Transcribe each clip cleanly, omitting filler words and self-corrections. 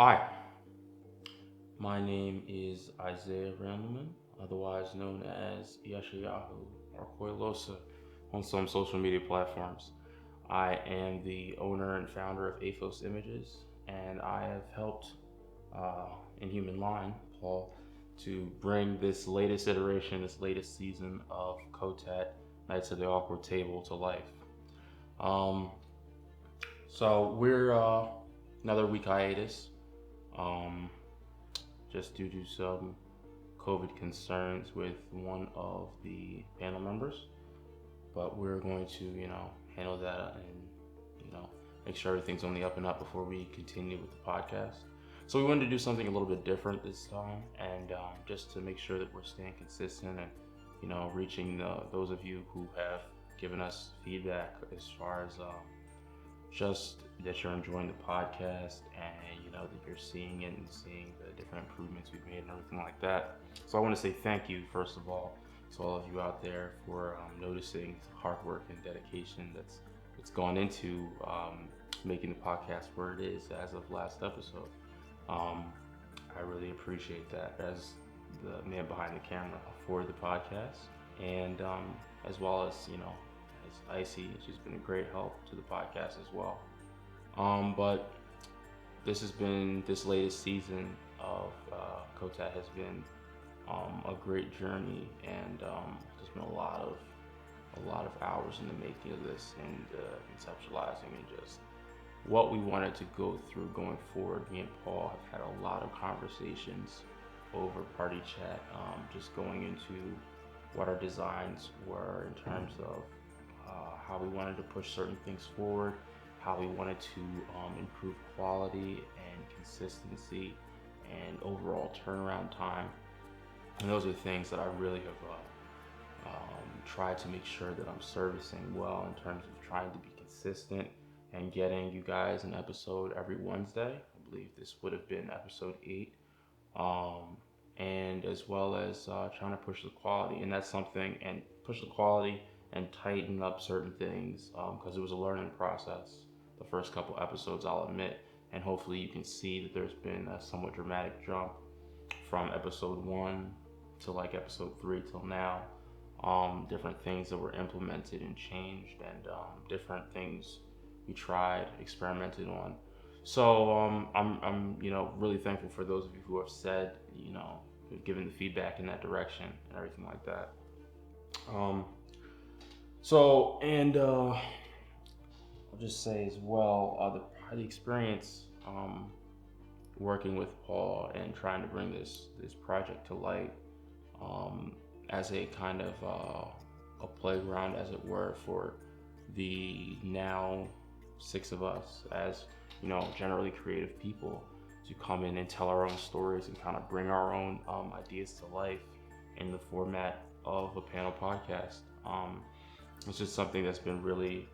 Hi, my name is Isaiah Randleman, otherwise known as Yeshayahu or Koilosa on some social media platforms. I am the owner and founder of Aphos Images, and I have helped uh, InhumanLine, Paul, to bring this latest iteration, this latest season of Kotat Knights of the Awkward Table to life. Um, so we're another week hiatus. Um, just due to some COVID concerns with one of the panel members. But we're going to, handle that and, make sure everything's on the up and up before we continue with the podcast. So we wanted to do something a little bit different this time, and just to make sure that we're staying consistent and, reaching those of you who have given us feedback as far as just that you're enjoying the podcast and that you're seeing it and seeing the different improvements we've made and everything like that. So I want to say thank you first of all to all of you out there for noticing the hard work and dedication that's gone into making the podcast where it is as of last episode. um, I really appreciate that as the man behind the camera for the podcast, and as well as as Icy. She's been a great help to the podcast as well. But this latest season of Kotat has been a great journey, and there's been a lot of hours in the making of this, and conceptualizing and just what we wanted to go through going forward. Me and Paul have had a lot of conversations over party chat, just going into what our designs were in terms of how we wanted to push certain things forward, how we wanted to improve quality and consistency and overall turnaround time. And those are things that I really have tried to make sure that I'm servicing well in terms of trying to be consistent and getting you guys an episode every Wednesday. I believe this would have been episode 8. And as well as trying to push the quality, and that's something, and push the quality and tighten up certain things, because it was a learning process the first couple episodes, I'll admit, and hopefully you can see that there's been a somewhat dramatic jump from episode 1 to like episode 3 till now. Different things that were implemented and changed, and different things we tried, experimented on. So I'm really thankful for those of you who have said, who've given the feedback in that direction and everything like that. I'll just say as well, the experience working with Paul and trying to bring this project to light, as a kind of a playground, as it were, for the now 6 of us, as generally creative people, to come in and tell our own stories and kind of bring our own ideas to life in the format of a panel podcast. It's just something that's been really,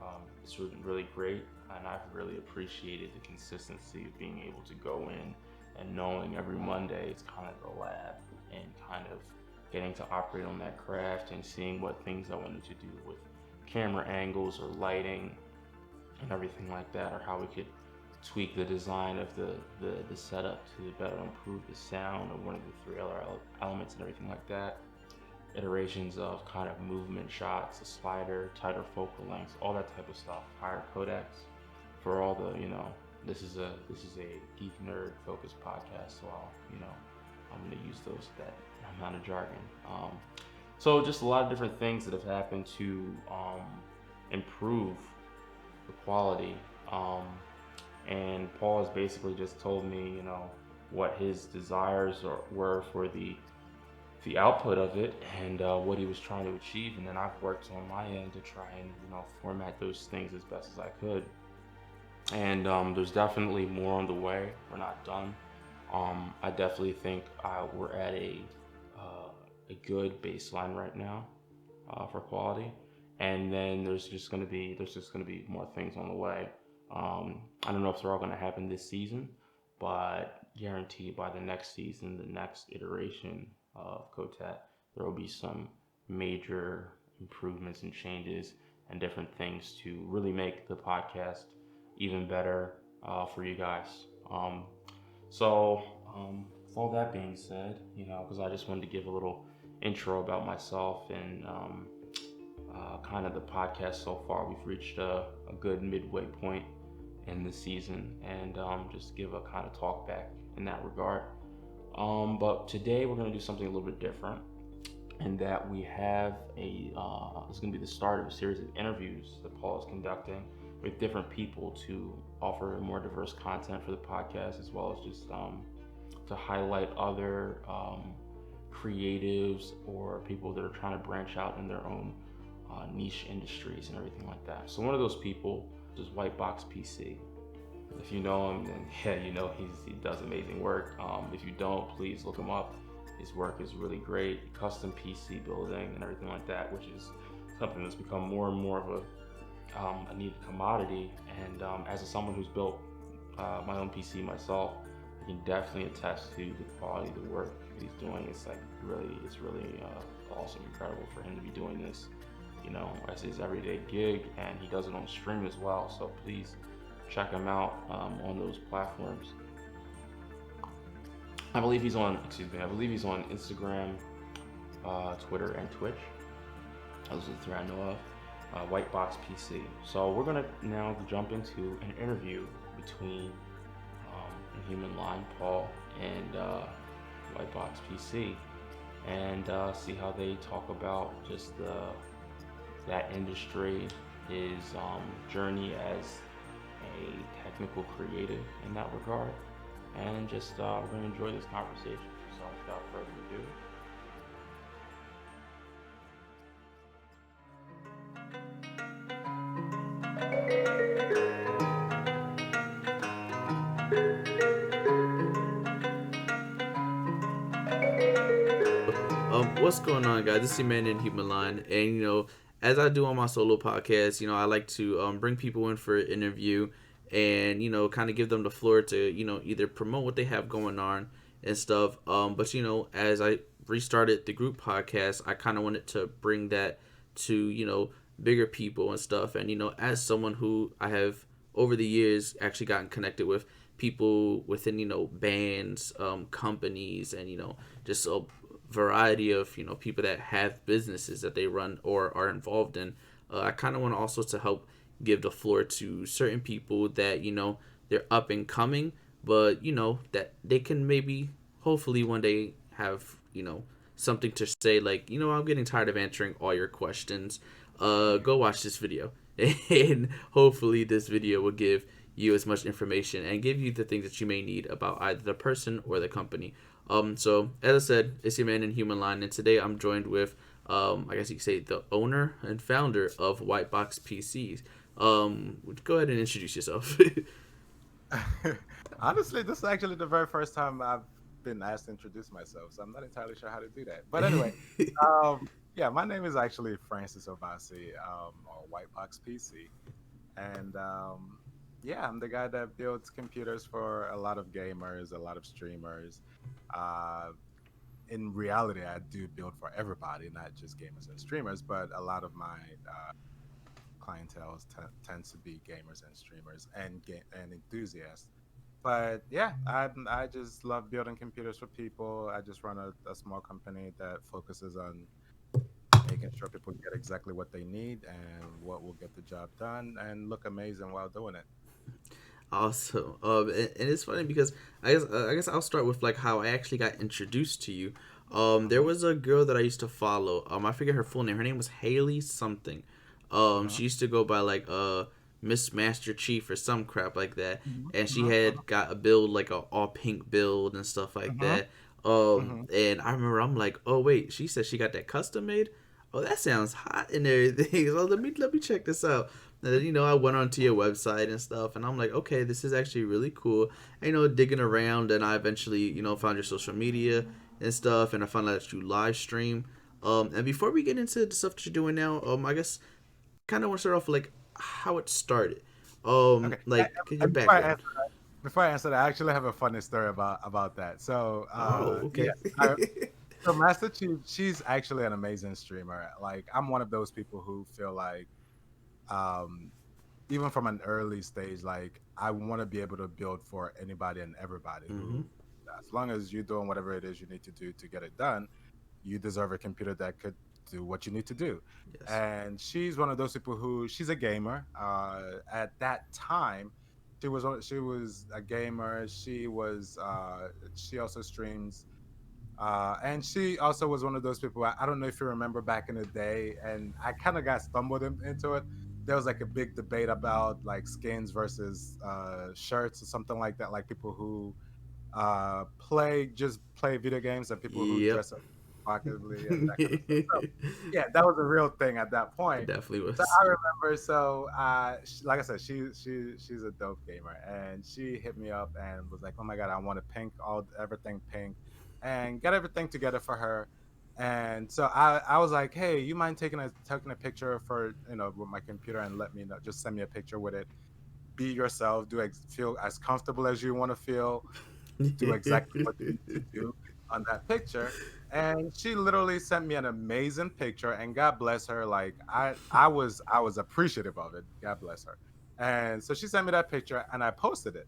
really great, and I've really appreciated the consistency of being able to go in and knowing every Monday it's kind of the lab, and kind of getting to operate on that craft and seeing what things I wanted to do with camera angles or lighting and everything like that, or how we could tweak the design of the setup to better improve the sound of one of the 3 other elements and everything like that. Iterations of kind of movement shots, a slider, tighter focal lengths, all that type of stuff, higher codecs for all the, this is a geek nerd focused podcast, so I'm going to use that amount of jargon. So just a lot of different things that have happened to improve the quality. And Paul has basically just told me, what his desires were for the output of it, and what he was trying to achieve. And then I've worked on my end to try and, format those things as best as I could. And there's definitely more on the way. We're not done. I definitely think we're at a good baseline right now for quality, and then there's just going to be more things on the way. I don't know if they're all going to happen this season, but guaranteed by the next season, the next iteration of Kotat, there will be some major improvements and changes and different things to really make the podcast even better for you guys. So, with all that being said, because I just wanted to give a little intro about myself and kind of the podcast so far. We've reached a good midway point in the season, and just give a kind of talk back in that regard. But today we're going to do something a little bit different, in that we have it's going to be the start of a series of interviews that Paul is conducting with different people to offer more diverse content for the podcast, as well as just to highlight other creatives or people that are trying to branch out in their own niche industries and everything like that. So one of those people is WhiteBox PC. If you know him, then yeah, he does amazing work. If you don't, please look him up. His work is really great, custom PC building and everything like that, which is something that's become more and more of a needed commodity. And as someone who's built my own PC myself, I can definitely attest to the quality of the work he's doing. It's really awesome, incredible for him to be doing this, as his everyday gig, and he does it on stream as well. So please check him out on those platforms. I believe he's on Instagram, Twitter, and Twitch. Those are the three I know of. WhiteBox PC. So we're gonna now jump into an interview between InhumanLine, Paul, and WhiteBox PC, and see how they talk about just that industry, his journey as a technical creative in that regard, and just we're going to enjoy this conversation. So without further ado, What's going on, guys? This is your man in Human Line, and as I do on my solo podcast, I like to bring people in for an interview, and kind of give them the floor to either promote what they have going on and stuff. But as I restarted the group podcast, I kind of wanted to bring that to bigger people and stuff, and as someone who I have over the years actually gotten connected with people within bands, companies, and just variety of people that have businesses that they run or are involved in. I kind of want also to help give the floor to certain people that they're up and coming, but that they can maybe hopefully one day have something to say, like I'm getting tired of answering all your questions. Go watch this video, and hopefully this video will give you as much information and give you the things that you may need about either the person or the company. So as I said, it's your man in Human Line, and today I'm joined with, I guess you could say, the owner and founder of WhiteBox PCs. Go ahead and introduce yourself. Honestly, this is actually the very first time I've been asked to introduce myself, so I'm not entirely sure how to do that. But anyway, yeah, my name is actually Francis Obasi, or WhiteBox PC, and yeah, I'm the guy that builds computers for a lot of gamers, a lot of streamers. Uh, in reality, I do build for everybody, not just gamers and streamers, but a lot of my clientele tends to be gamers and streamers and enthusiasts. But yeah, I just love building computers for people. I just run a small company that focuses on making sure people get exactly what they need and what will get the job done and look amazing while doing it. Awesome. And it's funny because I guess I'll start with like how I actually got introduced to you. There Hmm. was a girl that I used to follow. I forget her full name. Her name was Haley something. Hmm. She used to go by like Miss Master Chief or some crap like that, Hmm. and she Hmm. had got a build like a all pink build and stuff like Hmm. that. Hmm. And I remember I'm like, oh wait, she said she got that custom made. Oh, that sounds hot and everything. So let me check this out. And then, I went onto your website and stuff, and I'm like, okay, this is actually really cool. And, digging around, and I eventually, found your social media and stuff, and I found out that you live stream. And before we get into the stuff that you're doing now, I guess kind of want to start off with, like how it started. Okay. Like your And before I background. answer before I answer that, I actually have a funny story about that. So, Oh, yeah, okay. so Master Chief, she's actually an amazing streamer. Like, I'm one of those people who feel like, um, even from an early stage, like I want to be able to build for anybody and everybody Mm-hmm. who, as long as you're doing whatever it is you need to do to get it done, you deserve a computer that could do what you need to do. Yes. And she's one of those people who she's a gamer. At that time, she was a gamer. She also streams, and she also was one of those people. I don't know if you remember back in the day, and I kind of got stumbled into it. There was like a big debate about like skins versus shirts or something like that. Like people who play video games and people who Yep. dress up provocatively and that kind of stuff. So yeah, that was a real thing at that It point. definitely So was. I remember. So like I said, she's a dope gamer, and she hit me up and was like, "Oh my god, I want to pink everything pink, and get everything together for her." And so I was like, "Hey, you mind taking a picture for with my computer and let me know? Just send me a picture with it. Be yourself. Feel as comfortable as you want to feel. Do exactly what you need to do on that picture." And she literally sent me an amazing picture, and God bless her. Like I was appreciative of it. God bless her. And so she sent me that picture, and I posted it.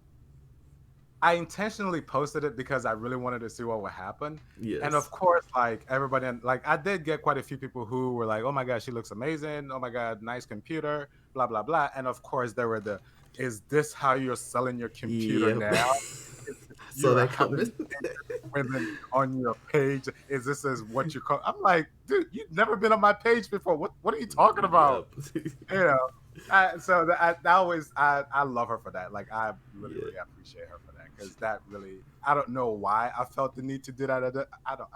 I intentionally posted it because I really wanted to see what would happen. And Yes. of course, like everybody, like I did get quite a few people who were like, "Oh my god, she looks amazing. Oh my god, nice computer." Blah blah blah. And of course, there were "Is this how you're selling your computer Yep. now? So You're that coming. having women on your page. Is this as what you call?" I'm like, dude, you've never been on my page before. What are you talking about? Yep. You know. So that always I love her for that. Like I really Yeah. really appreciate her for that because that really I don't know why I felt the need to do that. I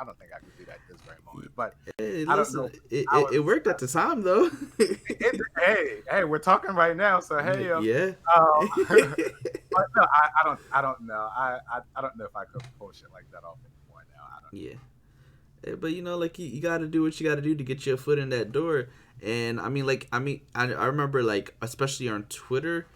don't think I could do that this very moment. But Hey, I don't listen, know. it, I it, it was worked at the time though. hey, we're talking right now. So hey, Yeah. but no, I don't know. I don't know if I could pull shit like that off anymore now. I don't Yeah. But like you got to do what you got to do to get your foot in that door. And I remember like especially on Twitter,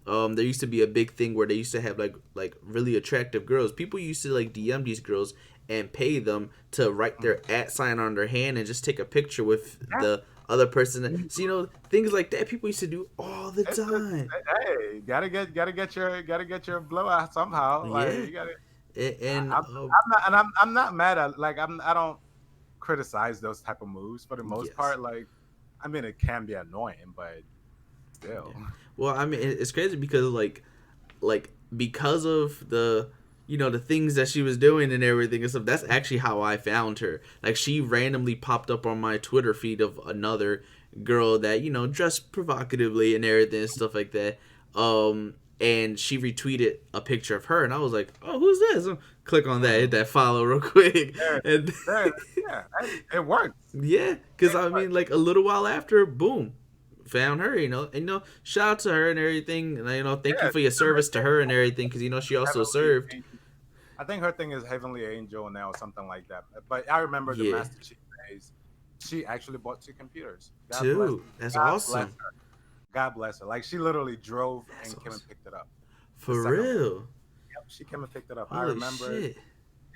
there used to be a big thing where they used to have like really attractive girls. People used to like DM these girls and pay them to write know. their @ on their hand and just take a picture with Yeah. the other person. So things like that people used to do all the It's just, time. hey, gotta get your blowout somehow. Like Yeah. you gotta. And I'm not mad at like I don't criticize those type of moves for the most yes. part. Like I mean, it can be annoying, but Yeah. still. Well, I mean, it's crazy because because of the the things that she was doing and everything and stuff. That's actually how I found her. Like she randomly popped up on my Twitter feed of another girl that dressed provocatively and everything and stuff like that. And she retweeted a picture of her, and I was like, "Oh, who's this?" Click on that, Mhm. hit that follow real quick, There, and there, yeah, it works. yeah, because It I works. mean, like a little while after, boom, found her. And shout out to her and everything. And thank you Yeah, for your she's service to her and amazing. everything, because she also Heavenly served. Angel. I think her thing is Heavenly Angel now or something like that. But I remember the Yeah, Master Chief days. She actually bought two computers. too. That's God bless awesome. her. God bless her. Like she literally drove That's and came and awesome. picked it up. The For second one. real. Yep, she came and picked it up. I Holy remember shit.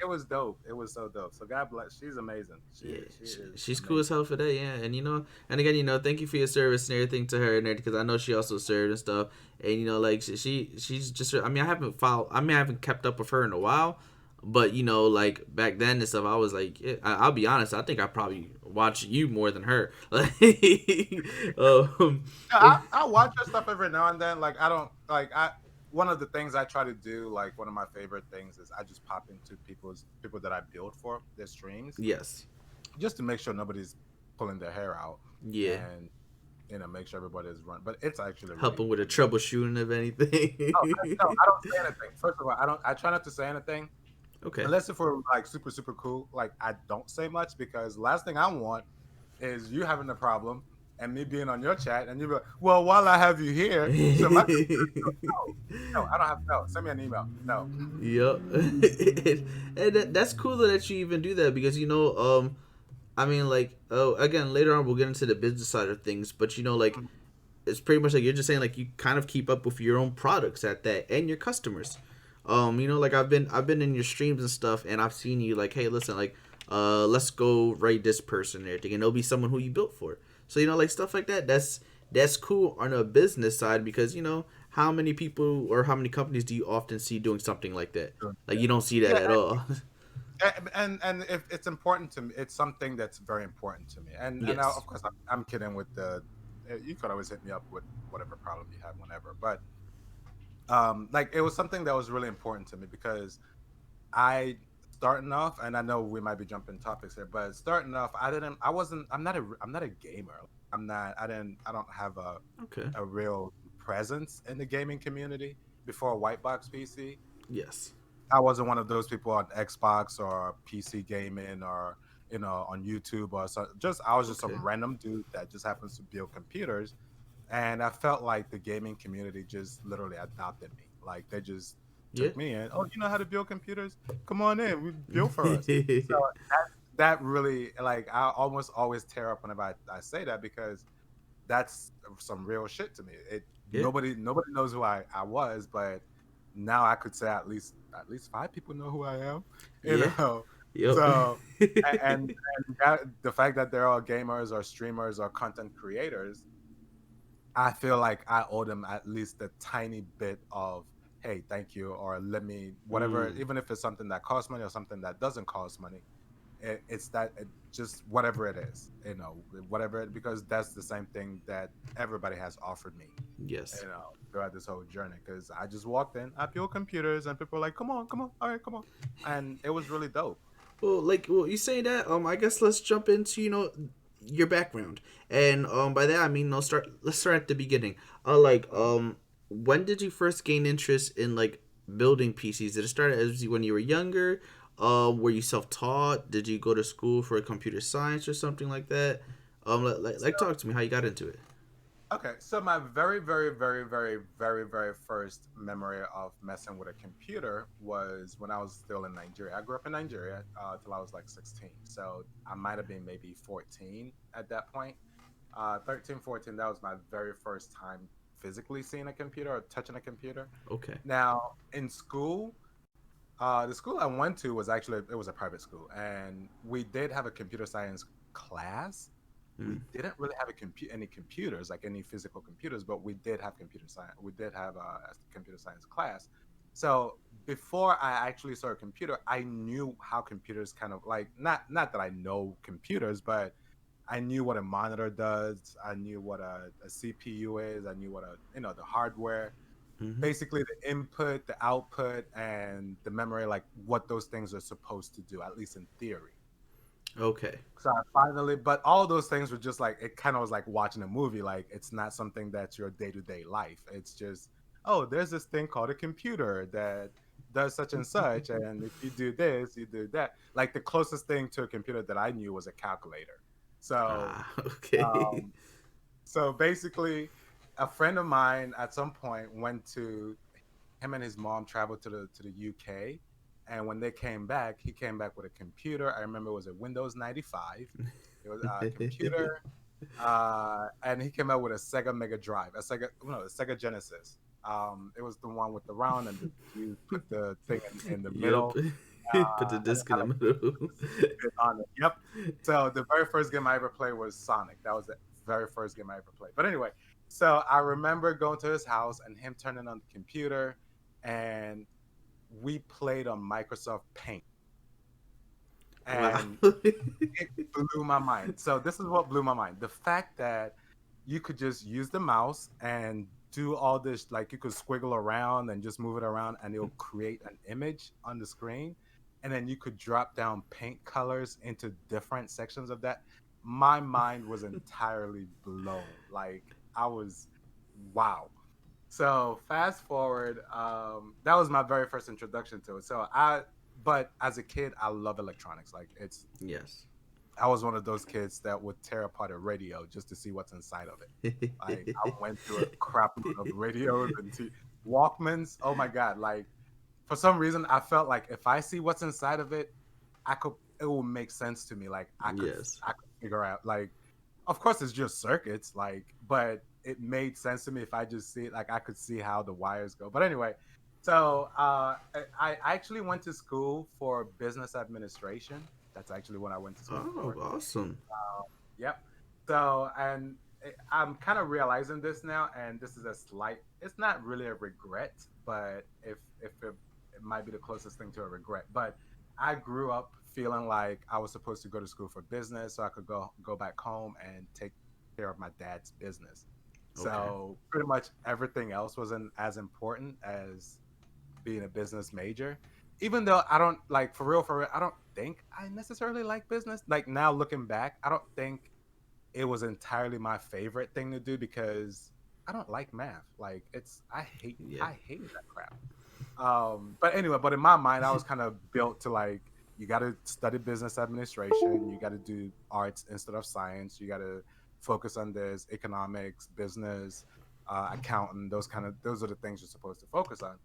it was dope. It was so dope. So God bless. She's amazing. Yeah, She is she's cool as amazing. hell for that. Yeah, and and again, thank you for your service and everything to her and everything, because I know she also served and stuff. And like she's just. I mean, I haven't followed. I mean, I haven't kept up with her in a while, but like back then and stuff, I was like, yeah, I'll be honest. I think I probably watch you more than her. Like, um, Yeah, I watch her stuff every now and then. Like I don't like I. One of the things I try to do, like one of my favorite things, is I just pop into people that I build for their streams, yes, just to make sure nobody's pulling their hair out yeah, and make sure everybody's run. But it's actually helping really with the really. troubleshooting of No, anything. no, I don't say anything. First of all, I don't. I try not to say anything Okay. unless if we're like super super cool. Like I don't say much because last thing I want is you having a problem and me being on your chat and you be like, well, while I have you here, so my no, I don't have no. Send me an email. No. Yep. And that's cool that you even do that, because I mean, like, oh, again, later on we'll get into the business side of things, but like, Mhm. it's pretty much like you're just saying, like, you kind of keep up with your own products at that and your customers. Like I've been in your streams and stuff, and I've seen you like, hey, listen, like, let's go raid this person and everything, and it'll be someone who you built for. So like stuff like that. That's cool on a business side, because how many people or how many companies do you often see doing something like that? Like you don't see that Yeah, at all. and if it's important to me, it's something that's very important to me. And now, of Yes. course, I'm kidding with the. You could always hit me up with whatever problem you have, whenever. But like it was something that was really important to me because I starting off, and I know we might be jumping topics here, but starting off, I'm not a gamer. I don't have Okay. a real presence in the gaming community before WhiteBox PC. Yes. I wasn't one of those people on Xbox or PC gaming or on YouTube or so. Just I was just Okay. some random dude that just happens to build computers, and I felt like the gaming community just literally adopted me. Like they just Yeah. took me in. Oh, you know how to build computers? Come on in. We build for us. So that really, like, I almost always tear up whenever I say that because that's some real shit to me. It Yeah. nobody knows who I was, but now I could say at least five people know who I am. You Yeah. know, Yep. so and that, the fact that they're all gamers or streamers or content creators, I feel like I owe them at least a tiny bit of, hey, thank you, or let me whatever, Mm. even if it's something that costs money or something that doesn't cost money. It's that just whatever it is, whatever because that's the same thing that everybody has offered me, Yes. throughout this whole journey. Because I just walked in, I built computers, and people were like, come on, all right, come on, and it was really dope. Well, like, well, you say that. I guess let's jump into your background, and by that I mean Let's start at the beginning. Like, when did you first gain interest in like building PCs? Did it start as when you were younger? Were you self taught? Did you go to school for computer science or something like that? Talk to me how you got into it. Okay, so my very, very, very, very, very, very first memory of messing with a computer was when I was still in Nigeria. I grew up in Nigeria till I was like 16. So I might have been maybe 14 at that point. 13, 14, that was my very first time physically seeing a computer or touching a computer. Okay. Now, in school, the school I went to was actually, it was a private school, and we did have a computer science class. We Mm. didn't really have any computers, like any physical computers, but we did have computer science. We did have a computer science class. So before I actually saw a computer, I knew how computers kind of like, not that I know computers, but I knew what a monitor does. I knew what a CPU is. I knew what the hardware, Mm-hmm. basically the input, the output, and the memory, like what those things are supposed to do, at least in theory. Okay. So I finally, but all those things were just like, it kind of was like watching a movie. Like it's not something that's your day to day life. It's just, oh, there's this thing called a computer that does such and such. And if you do this, you do that. Like the closest thing to a computer that I knew was a calculator. So, Ah. Okay. um, so basically, a friend of mine at some point went to him and his mom traveled to the UK, and when they came back, he came back with a computer. I remember it was a Windows 95. It was a computer, and he came out with a Sega Mega Drive, a Sega no, a Sega Genesis. It was the one with the round, and you put the thing in the Yep. middle, Put the and it disc in had the like middle. bit on it. Yep. So the very first game I ever played was Sonic. That was the very first game I ever played. But anyway, so I remember going to his house and him turning on the computer, and we played on Microsoft Paint, Wow. and it blew my mind. So this is what blew my mind: the fact that you could just use the mouse and do all this, like you could squiggle around and just move it around, and it'll create an image on the screen, and then you could drop down paint colors into different sections of that. My mind was entirely blown. Like I was, wow. So fast forward, that was my very first introduction to it. But as a kid, I love electronics. Like Yes. I was one of those kids that would tear apart a radio just to see what's inside of it. Like I went through a crap load of radios and Walkmans. Oh my god! Like for some reason, I felt like if I see what's inside of it, I could. It will make sense to me. Like Yes. I could figure out. Like, of course, it's just circuits. Like, but it made sense to me if I just see it. Like, I could see how the wires go. But anyway, so I actually went to school for business administration. That's actually what I went to school Oh, for. awesome. Yep. So, and I'm kind of realizing this now, and this is a slight. It's not really a regret, but if it might be the closest thing to a regret. But I grew up feeling like I was supposed to go to school for business, so I could go back home and take care of my dad's business. Okay. So pretty much everything else wasn't as important as being a business major. Even though I don't like for real, I don't think I necessarily like business. Like now looking back, I don't think it was entirely my favorite thing to do because I don't like math. Like Yeah. I hated that crap. But anyway, but in my mind, I was kind of built to like you got to study business administration, you got to do arts instead of science, you got to focus on this economics, business, accounting. Those are the things you're supposed to focus on.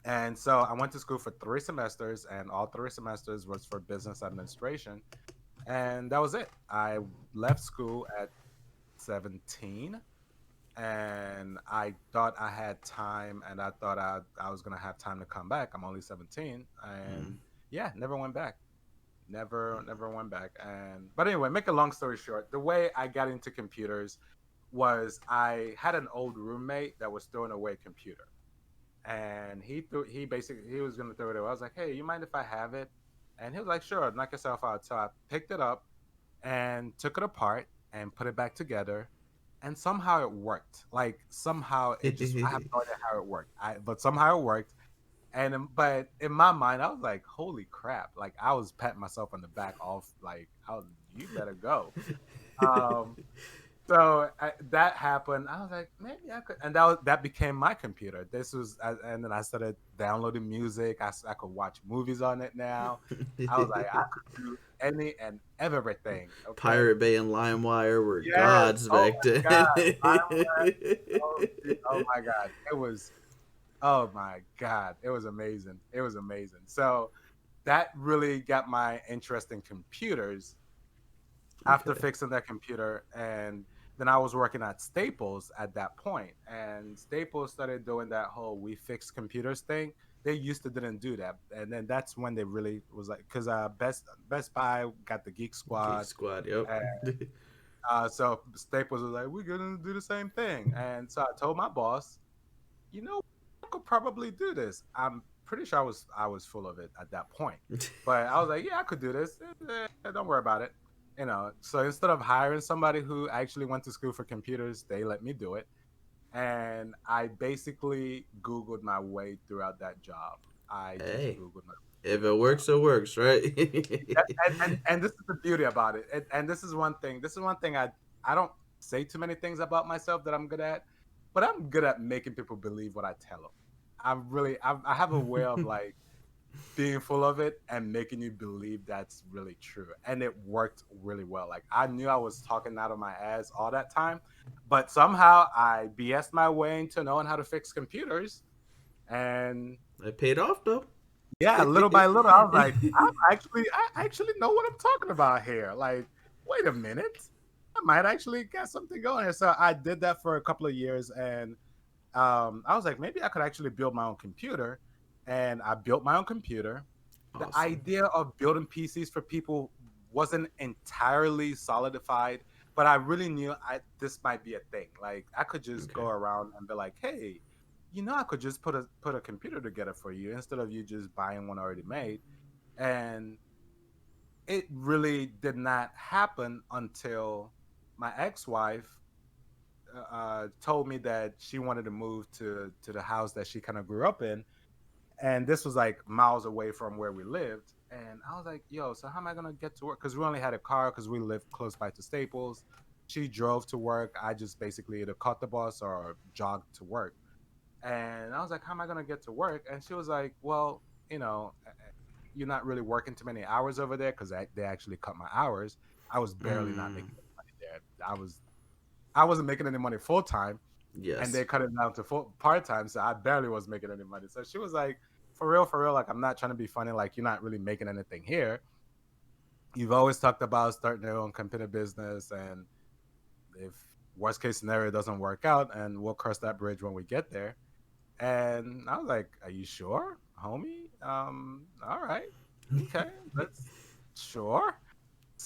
And so I went to school for 3 semesters, and all 3 semesters was for business administration, and that was it. I left school at 17, and I thought I had time, and I thought I was gonna have time to come back. I'm only 17, Mm. and yeah, never went back. Never went back. And but anyway, make a long story short, the way I got into computers was I had an old roommate that was throwing away a computer, and he basically he was gonna throw it away. I was like, hey, you mind if I have it? And he was like, sure, knock yourself out. So I picked it up and took it apart and put it back together, and somehow it worked. Like somehow it just I have no idea how it worked. But somehow it worked. And but in my mind, I was like, holy crap! Like I was patting myself on the back, off like, you better go. Um, so that happened. I was like, maybe I could, and that became my computer. And then I started downloading music. I could watch movies on it now. I was like, I could do any and everything. Okay. Pirate Bay and LimeWire were Yes. gods Oh back my then. God. Oh, oh my God. It was. Oh my God. It was amazing. It was amazing. So that really got my interest in computers after Okay. fixing that computer. And then I was working at Staples at that point, and Staples started doing that whole we fix computers thing. They used to didn't do that, and then that's when they really was like, because Best Buy got the Geek Geek Squad, Squad, yep. and so Staples was like, we're gonna do the same thing. And so I told my boss, I could probably do this. I'm pretty sure I was full of it at that point, but I was like, yeah, I could do this. Don't worry about it. So instead of hiring somebody who actually went to school for computers, they let me do it, and I basically Googled my way throughout that job. I just Hey, Googled my if way it throughout. works, it works, right? And this is the beauty about it. And this is one thing. This is one thing I don't say too many things about myself that I'm good at, but I'm good at making people believe what I tell them. I have a way of like being full of it and making you believe that's really true. And it worked really well. Like I knew I was talking out of my ass all that time, but somehow I BS'd my way into knowing how to fix computers. And It paid off though. yeah, little by little, I was like, I actually know what I'm talking about here. Like, wait a minute, I might actually get something going here. So I did that for a couple of years, and I was like, maybe I could actually build my own computer, and I built my own computer. The Awesome. idea of building PCs for people wasn't entirely solidified, but I really knew this might be a thing. Like, I could just Okay. go around and be like, hey, I could just put a computer together for you instead of you just buying one already made. And it really did not happen until my ex-wife told me that she wanted to move to the house that she kind of grew up in, and this was like miles away from where we lived. And I was like, yo, so how am I gonna get to work? Because we only had a car because we lived close by to Staples. She drove to work. I just basically either caught the bus or jogged to work. And I was like, how am I gonna get to work? And she was like, well, you're not really working too many hours over there because they actually cut my hours. I was barely not Mm, making any money there. I wasn't making any money full time, and yes. they cut it down to full part time, so I barely was making any money. So she was like, for real, like I'm not trying to be funny. Like you're not really making anything here. You've always talked about starting your own computer business, and if worst case scenario doesn't work out, and we'll cross that bridge when we get there. And I was like, "Are you sure, homie? All right, okay, let's sure."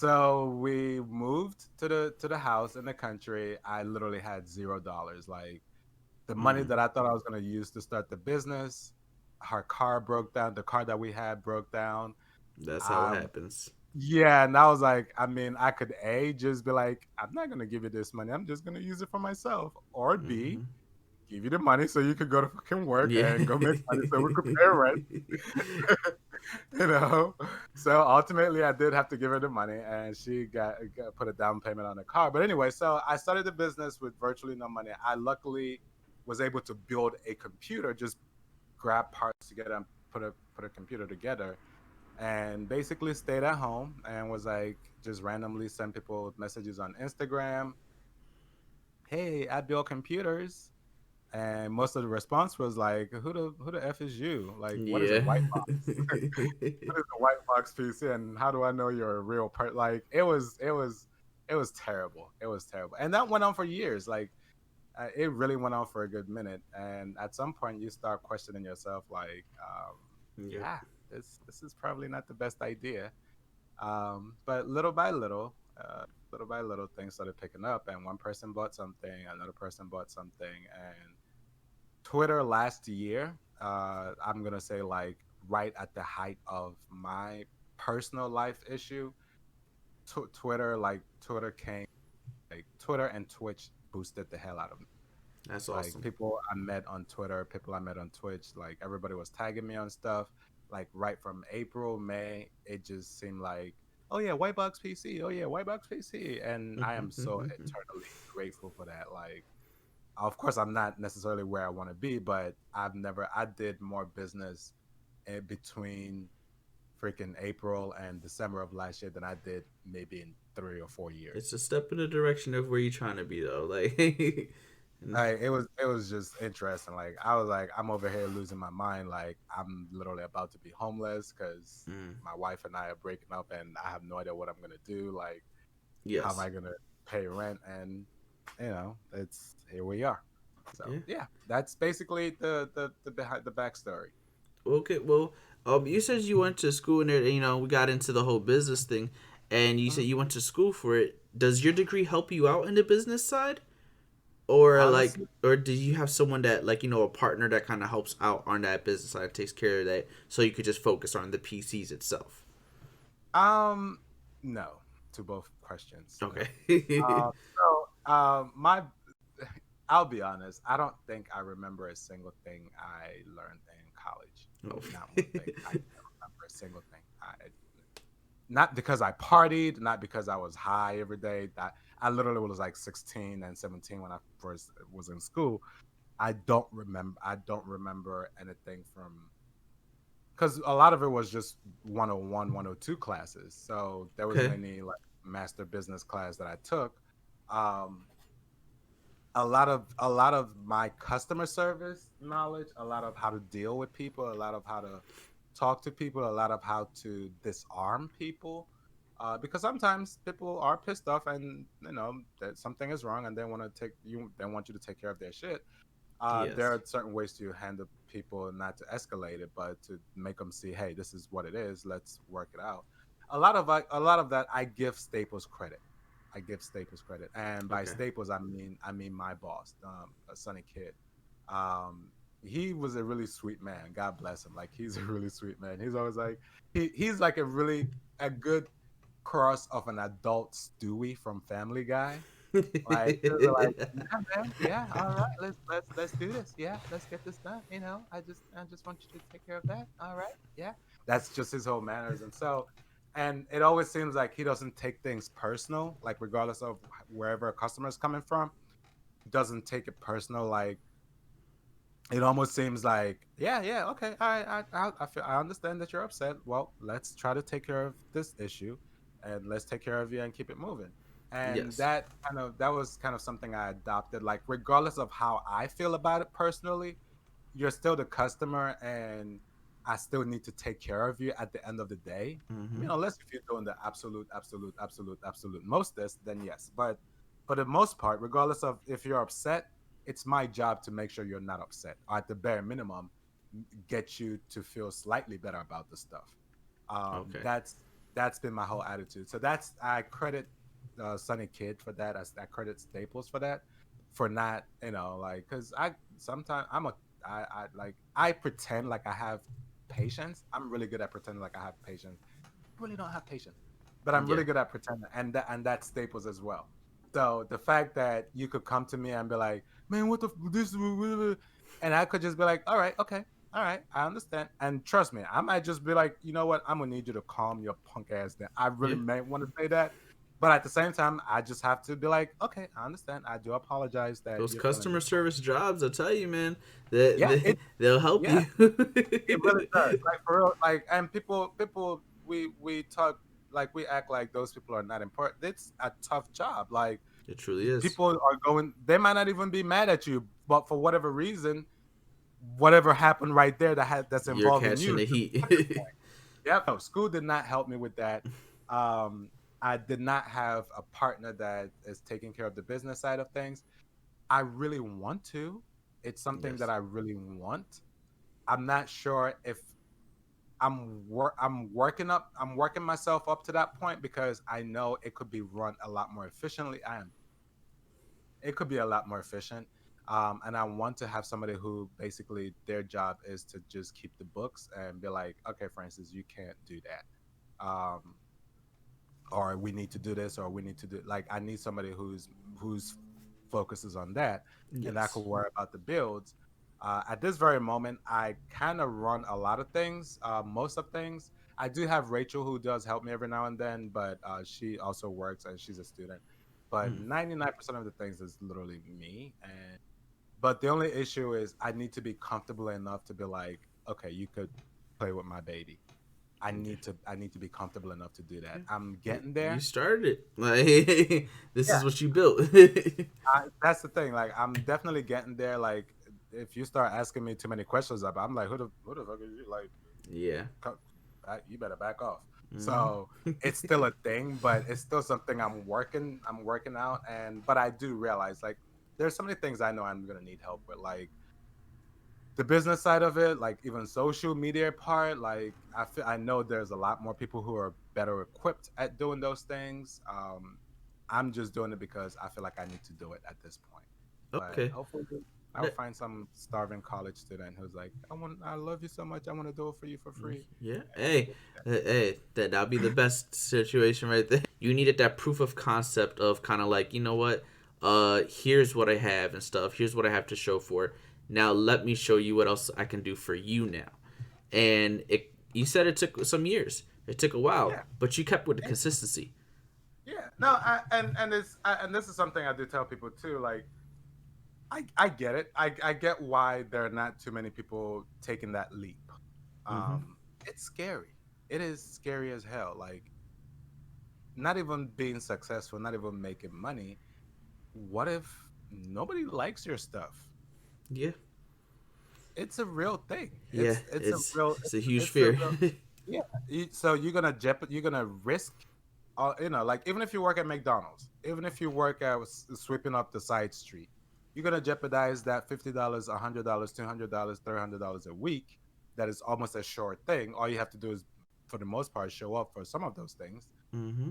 So we moved to the house in the country. I literally had $0. Like the money Mm, that I thought I was gonna use to start the business, her car broke down. The car that we had broke down. that's how it Um, happens. yeah, and I was like, I mean, I could A, just be like, I'm not gonna give you this money. I'm just gonna use it for myself, or B, Hmm. give you the money so you could go to fucking work Yeah. and go make money so we could pay rent. you know. So ultimately, I did have to give her the money, and she got put a down payment on the car. But anyway, so I started the business with virtually no money. I luckily was able to build a computer, just grab parts together and put a computer together, and basically stayed at home and was like just randomly send people messages on Instagram. Hey, I build computers. And most of the response was like, "Who the f is you? Like, what is a Yeah. white box? What is a white box PC? And how do I know you're a real part?" Like, it was terrible. It was terrible, and that went on for years. Like, it really went on for a good minute. And at some point, you start questioning yourself, like, Yep. yeah, this is probably not the best idea. But little by little, things started picking up, and one person bought something, another person bought something, and Twitter last year, I'm gonna say like right at the height of my personal life issue, Twitter came, like Twitter and Twitch boosted the hell out of me. That's Like awesome. people I met on Twitter, people I met on Twitch, like everybody was tagging me on stuff. Like right from April, May, it just seemed like, oh yeah, WhiteBox PC, oh yeah, WhiteBox PC, and I am so eternally grateful for that. Like, of course, I'm not necessarily where I want to be, but I did more business in between freaking April and December of last year than I did maybe in 3 or 4 years. It's a step in the direction of where you're trying to be, though. Like, It was just interesting. Like I was like, I'm over here losing my mind. Like I'm literally about to be homeless because mm, my wife and I are breaking up, and I have no idea what I'm gonna do. Like, how am yes. I gonna pay rent? And it's here we are. So Yeah. yeah, that's basically the behind the backstory. Okay. Well, you said you went to school and there, we got into the whole business thing, and you said Mhm. you went to school for it. Does your degree help you out in the business side? Or like, Honestly, or do you have someone that, like, a partner that kind of helps out on that business side, takes care of that, so you could just focus on the PCs itself? um, no to both questions. No. Okay. My I'll be honest. I don't think I remember a single thing I learned in college. Oh. Not one thing. I can't remember a single thing. Not because I partied, not because I was high every day. That I literally was like 16 and 17 when I first was in school. I don't remember anything from, because a lot of it was just 101, 102 classes. So there wasn't Okay. any like master business class that I took. Um, a lot of my customer service knowledge, a lot of how to deal with people, a lot of how to talk to people, a lot of how to disarm people. Because sometimes people are pissed off, and that something is wrong, and they want you to take care of their shit. There Yes. are certain ways to handle people, not to escalate it, but to make them see, hey, this is what it is. Let's work it out. A lot of that, I give Staples credit. I give Staples credit, and by Okay. Staples, I mean my boss, a Sunny Kid. Um, he was a really sweet man. God bless him. Like he's a really sweet man. He's always like he's like a good cross of an adult Stewie from Family Guy. Like they were like, yeah, man, yeah, all right, let's do this. Yeah, let's get this done. I just want you to take care of that. All right, yeah. That's just his whole manners, and it always seems like he doesn't take things personal. Like regardless of wherever a customer is coming from, he doesn't take it personal. Like it almost seems like, yeah, yeah, okay, I understand that you're upset. Well, let's try to take care of this issue, and let's take care of you and keep it moving. And Yes. that was kind of something I adopted. Like regardless of how I feel about it personally, you're still the customer, and I still need to take care of you at the end of the day. I Mm-hmm. mean, unless if you're doing the absolute mostest, then yes. But for the most part, regardless of if you're upset, it's my job to make sure you're not upset, or at the bare minimum, get you to feel slightly better about the stuff. Okay. That's That's been my whole attitude. So that's I credit Sunny Kid for that. I credit Staples for that, for not, like, because I sometimes I like I pretend like I have patience. I'm really good at pretending like I have patience. I really don't have patience, but I'm Yeah. really good at pretending, and that's Staples as well. So the fact that you could come to me and be like, man, what the this, and I could just be like, all right, okay, all right, I understand. And trust me, I might just be like, you know what, I'm gonna need you to calm your punk ass down. I really Yeah. may want to say that, but at the same time, I just have to be like, okay, I understand. I do apologize that Those you're feeling customer this. service jobs, I tell you, man, that Yeah, they'll help yeah, you. it really does. Like for real, like, and people we talk like we act like those people are not important. It's a tough job. Like It truly is. people are going, they might not even be mad at you, but for whatever reason, whatever happened right there that's You're involving catching you. the heat. Yep. No, school did not help me with that. Um, I did not have a partner that is taking care of the business side of things. I really want to. It's something that Yes. I really want. I'm not sure if I'm working myself up to that point because I know it could be run a lot more efficiently. It could be a lot more efficient. And I want to have somebody who basically their job is to just keep the books and be like, okay, Francis, you can't do that. Or we need to do this, or we need to do, like, I need somebody whose focuses on that, and I Yes. could worry about the builds. At this very moment, I kind of run a lot of things, most of things. I do have Rachel who does help me every now and then, but she also works and she's a student. But Mm. 99% of the things is literally me. And but the only issue is I need to be comfortable enough to be like, okay, you could play with my baby. Okay. I need to be comfortable enough to do that. Yeah. I'm You, getting you there. started it. Like this Yeah, is what you built. that's the thing. Like, I'm definitely getting there. Like, if you start asking me too many questions about, I'm like, who the fuck is you? Like, Yeah. you better back off. Hmm. So it's still a thing, but it's still something I'm working out. And but I do realize, like, there's so many things I know I'm gonna need help with, like the business side of it, like even social media part. Like I know there's a lot more people who are better equipped at doing those things. I'm just doing it because I feel like I need to do it at this point. But Okay. hopefully I'll That, find some starving college student who's like, I love you so much, I want to do it for you for free. yeah. And we'll Hey, get that. hey, that'll be the best situation right there. You needed that proof of concept of kind of like, you know what? Here's what I have and stuff. Here's what I have to show for it. Now let me show you what else I can do for you now. And it, you said it took some years. It took a while, Yeah, but you kept with the yeah, consistency. yeah. No, and this is something I do tell people too. Like, I get it. I get why there are not too many people taking that leap. Mm-hmm. It's scary. It is scary as hell. Like, not even being successful, not even making money. What if nobody likes your stuff? Yeah. It's a real thing. Yeah. It's a huge It's a fear. real, yeah. So you're gonna risk, like, even if you work at McDonald's, even if you work at sweeping up the side street, you're gonna jeopardize that $50, $100, $200, $300 a week. That is almost a short thing. All you have to do is, for the most part, show up for some of those things. Mm-hmm.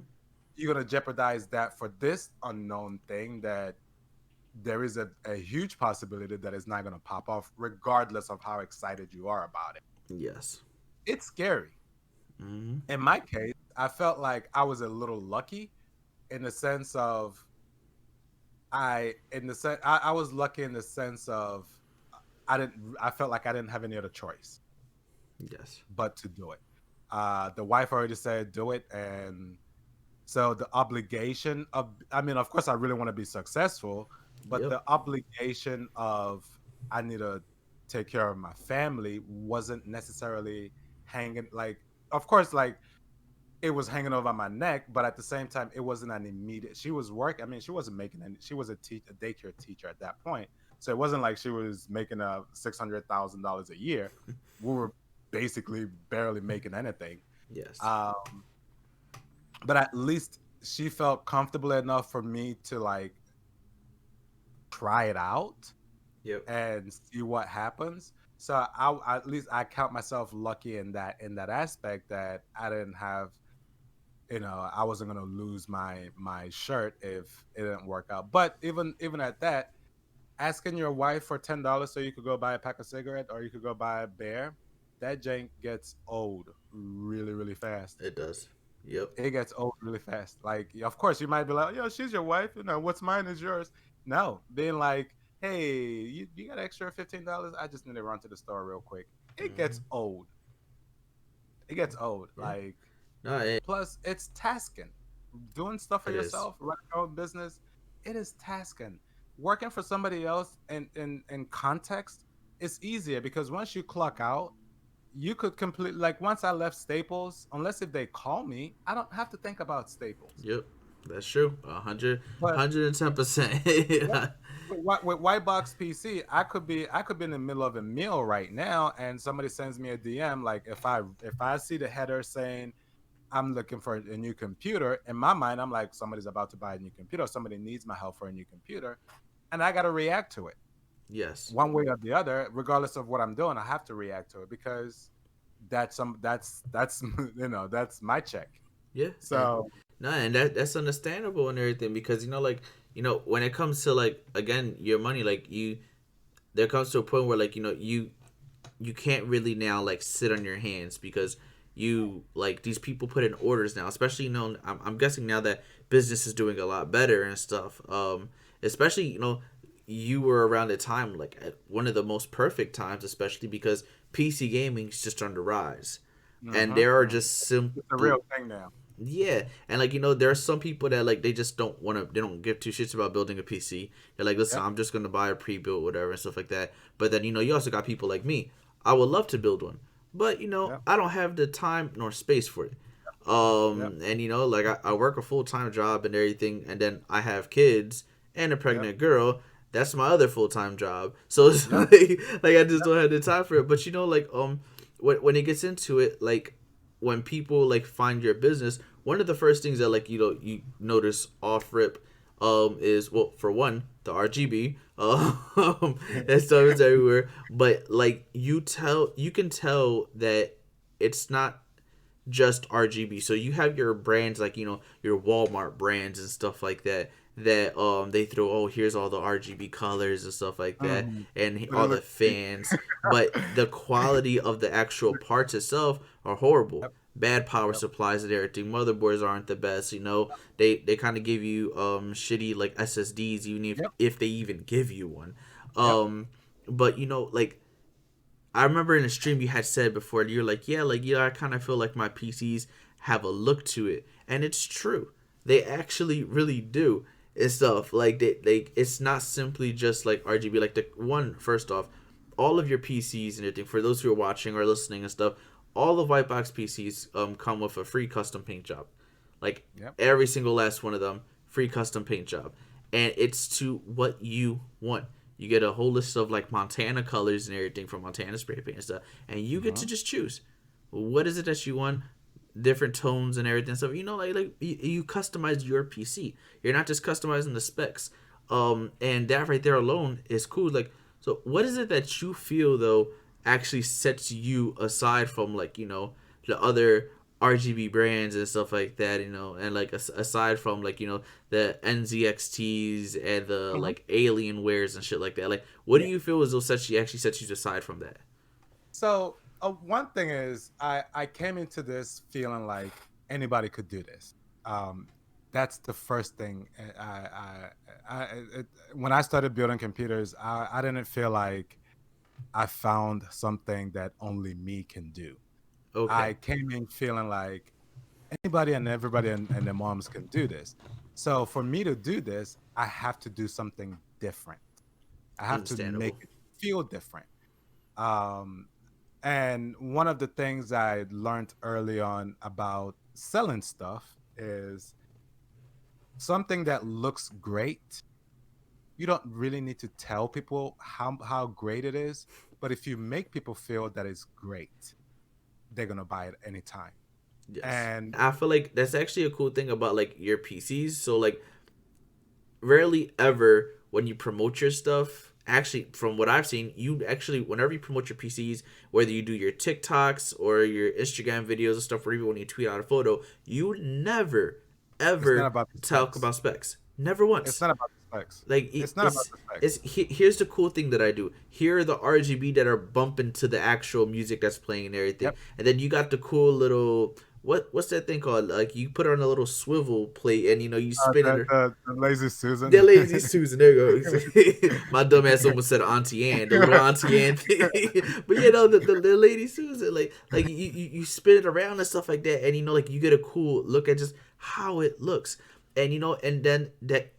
You're gonna jeopardize that for this unknown thing that there is a huge possibility that it's not gonna pop off, regardless of how excited you are about it. Yes. It's scary. Mm-hmm. In my case, I felt like I was a little lucky in the sense of I was lucky in the sense of I felt like I didn't have any other choice Yes. but to do it. The wife already said do it, and so the obligation of, I mean, of course I really want to be successful, but Yep. the obligation of I need to take care of my family wasn't necessarily hanging, like, of course, like, it was hanging over my neck, but at the same time, it wasn't an immediate. She was working. I mean, she wasn't making any. She was a daycare teacher at that point, so it wasn't like she was making $600,000 a year. We were basically barely making anything. Yes. Um, but at least she felt comfortable enough for me to, like, try it out Yep. and see what happens. So at least I count myself lucky in that aspect that I didn't have I wasn't gonna lose my shirt if it didn't work out. But even at that, asking your wife for $10 so you could go buy a pack of cigarette or you could go buy a bear, that jank gets old really, really fast. It does. Yep. It gets old really fast. Like, of course, you might be like, yo, she's your wife. What's mine is yours. No, being like, hey, you got extra $15? I just need to run to the store real quick. It gets Hmm. old. It gets old. Yeah. Like, No, it, plus it's tasking. Doing stuff for it is. yourself, running your own business, it is tasking. Working for somebody else in context is easier because once you clock out, you could complete like once I left Staples, unless if they call me, I don't have to think about Staples. Yep. That's true. But 110%. yeah, with WhiteBox PC, I could be in the middle of a meal right now, and somebody sends me a DM. Like if I see the header saying I'm looking for a new computer, in my mind, I'm like somebody's about to buy a new computer. Somebody needs my help for a new computer, and I got to react to it Yes. one way or the other, regardless of what I'm doing. I have to react to it because that's that's my check. Yeah. And So no, and that's understandable and everything because like when it comes to like again your money, like there comes to a point where like you can't really now like sit on your hands because you like these people put in orders now, especially I'm guessing now that business is doing a lot better and stuff. Especially you were around the time like at one of the most perfect times, especially because PC gaming is just on the rise, and there are just it's a simple. real thing now. Yeah, and like there are some people that like they just don't want to. They don't give two shits about building a PC. They're like, listen, Yep, I'm just gonna buy a pre-built whatever and stuff like that. But then you also got people like me. I would love to build one, but yep, I don't have the time nor space for it. yep, And like I work a full time job and everything, and then I have kids and a yep, pregnant girl. That's my other full time job. So it's yep, like I just don't have the time for it. But like when it gets into it, like when people like find your business, one of the first things that like you notice off rip is, well, for one, the RGB and stuff is everywhere, but like you can tell that it's not just RGB. So you have your brands like your Walmart brands and stuff like that they throw, oh, here's all the RGB colors and stuff like that mhm. and But it all the looks great. fans, but the quality of the actual parts itself are horrible. Yep, Bad power yep, supplies and everything. Motherboards aren't the best. They kind of give you shitty like SSDs, even yep, if they even give you one. yep. Um, but like I remember in a stream you had said before, you're like, yeah, I kind of feel like my PCs have a look to it, and it's true. They actually really do. It's stuff like it's not simply just like RGB. Like the one, first off, all of your PCs and everything, for those who are watching or listening and stuff, all the white box PCs come with a free custom paint job. Like Yep. every single last one of them, free custom paint job, and it's to what you want. You get a whole list of like Montana colors and everything from Montana spray paint and stuff, and you get to Mhm. just choose what is it that you want, different tones and everything. So like you customize your PC. You're not just customizing the specs. And that right there alone is cool. Like, so what is it that you feel though actually sets you aside from like the other RGB brands and stuff like that, and like aside from like the NZXTs and the Mhm. like alien wares and shit like that. Like, what do Yeah. you feel as though actually sets you aside from that? So one thing is, I came into this feeling like anybody could do this. Um, that's the first thing. When I started building computers, I didn't feel like I found something that only me can do. Okay, I came in feeling like anybody and everybody and their moms can do this. So for me to do this, I have to do something different. I have to make understandable. it feel different. Um, and one of the things I learned early on about selling stuff is something that looks great. You don't really need to tell people how great it is, but if you make people feel that it's great, they're gonna buy it anytime. Yes. And I feel like that's actually a cool thing about like your PCs. So like rarely ever when you promote your stuff, actually, from what I've seen, you actually, whenever you promote your PCs, whether you do your TikToks or your Instagram videos and stuff, or even when you tweet out a photo, you never It's not ever about the talk specs. about specs. Never It's once. not about the specs. Like It's not about the specs. here's the cool thing that I do. Here are the RGB that are bumping to the actual music that's playing and everything, Yep. and then you got the cool little what's that thing called? Like you put on a little swivel plate and you spin it. The lazy The Susan. lazy Susan, there you go. My dumb ass almost said Auntie Anne, the little Auntie Anne thing. But the lady Susan, like you spin it around and stuff like that, and like you get a cool look at just how it looks, and and then that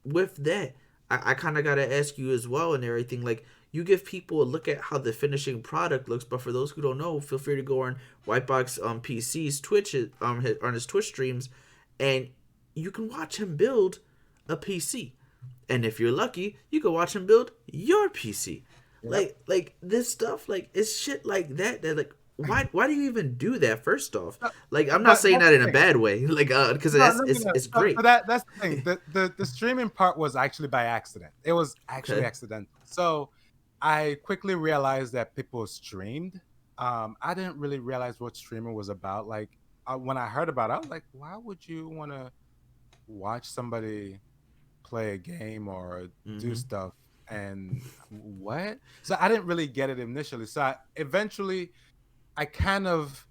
with that, I kind of gotta ask you as well and everything. Like you give people a look at how the finishing product looks, but for those who don't know, feel free to go on WhiteBox PC's Twitch on his Twitch streams, and you can watch him build a PC. And if you're lucky, you can watch him build your PC. Yep. Like this stuff, like it's shit like that like why do you even do that first off? Like I'm not But saying that's that the in a thing. bad way. Like because No, that's no, no, no. it's So, great. that's the thing. The streaming part was actually by accident. It was actually Okay. accidental. So I quickly realized that people streamed. I didn't really realize what streaming was about. Like when I heard about it, I was like, why would you want to watch somebody play a game or do Mm-hmm. stuff? And what? So I didn't really get it initially. So eventually I kind of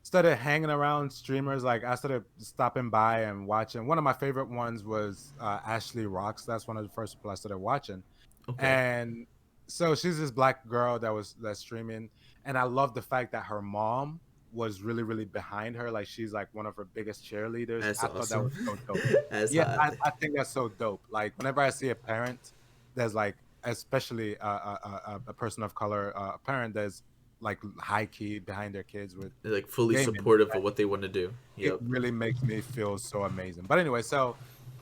started hanging around streamers. Like I started stopping by and watching. One of my favorite ones was Ashley Rocks. That's one of the first people I started watching. Okay. And so she's this black girl that's streaming, and I love the fact that her mom was really really behind her. Like she's like one of her biggest cheerleaders. That's I thought that awesome. was so dope. That's Yeah, hot. I think that's so dope. Like whenever I see a parent, there's like especially a person of color, a parent that's like high key behind their kids with They're like fully gaming, supportive of what they want to do. it Yep. really makes me feel so amazing. But anyway, so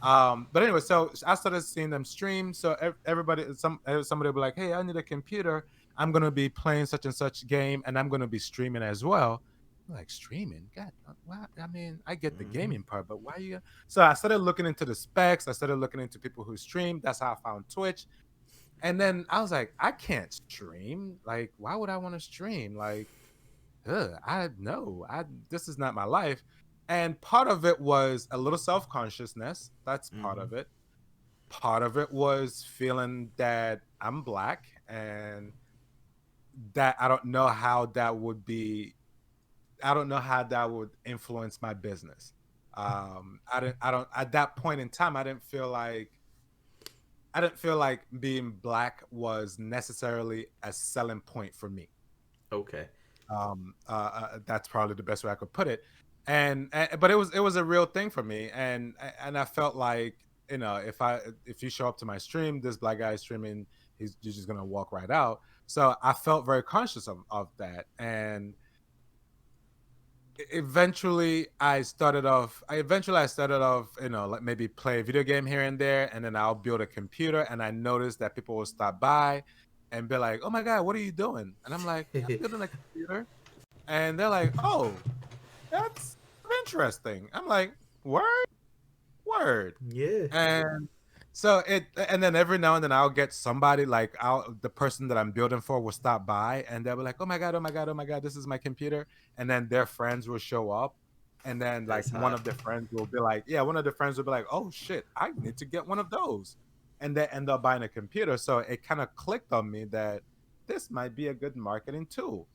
I started seeing them stream. So everybody, somebody will be like, "Hey, I need a computer. I'm gonna be playing such and such game, and I'm gonna be streaming as well." I'm like streaming, God, what? I mean, I get the Mm-hmm. gaming part, but why you? So I started looking into the specs. I started looking into people who stream. That's how I found Twitch. And then I was like, I can't stream. Like, why would I want to stream? Like, I know I this is not my life. And part of it was a little self-consciousness. That's part Mm-hmm. of it. Part of it was feeling that I'm black and that I don't know how that would influence my business. I don't at that point in time I didn't feel like being black was necessarily a selling point for me. Okay. That's probably the best way I could put it. And but it was a real thing for me, and I felt like if you show up to my stream, this black guy is streaming, you're just gonna walk right out. So I felt very conscious of that, and eventually I started off, like maybe play a video game here and there, and then I'll build a computer, and I noticed that people will stop by and be like, "Oh my God, what are you doing?" And I'm like, "I'm building a computer." And they're like, "Oh, that's interesting." I'm like, "Word, word." Yeah. And and then every now and then I'll get somebody like the person that I'm building for will stop by and they'll be like, "Oh my God, oh my God, oh my God, this is my computer." And then their friends will show up. And then like That's hot. one of the friends will be like, "Oh shit, I need to get one of those." And they end up buying a computer. So it kind of clicked on me that this might be a good marketing tool.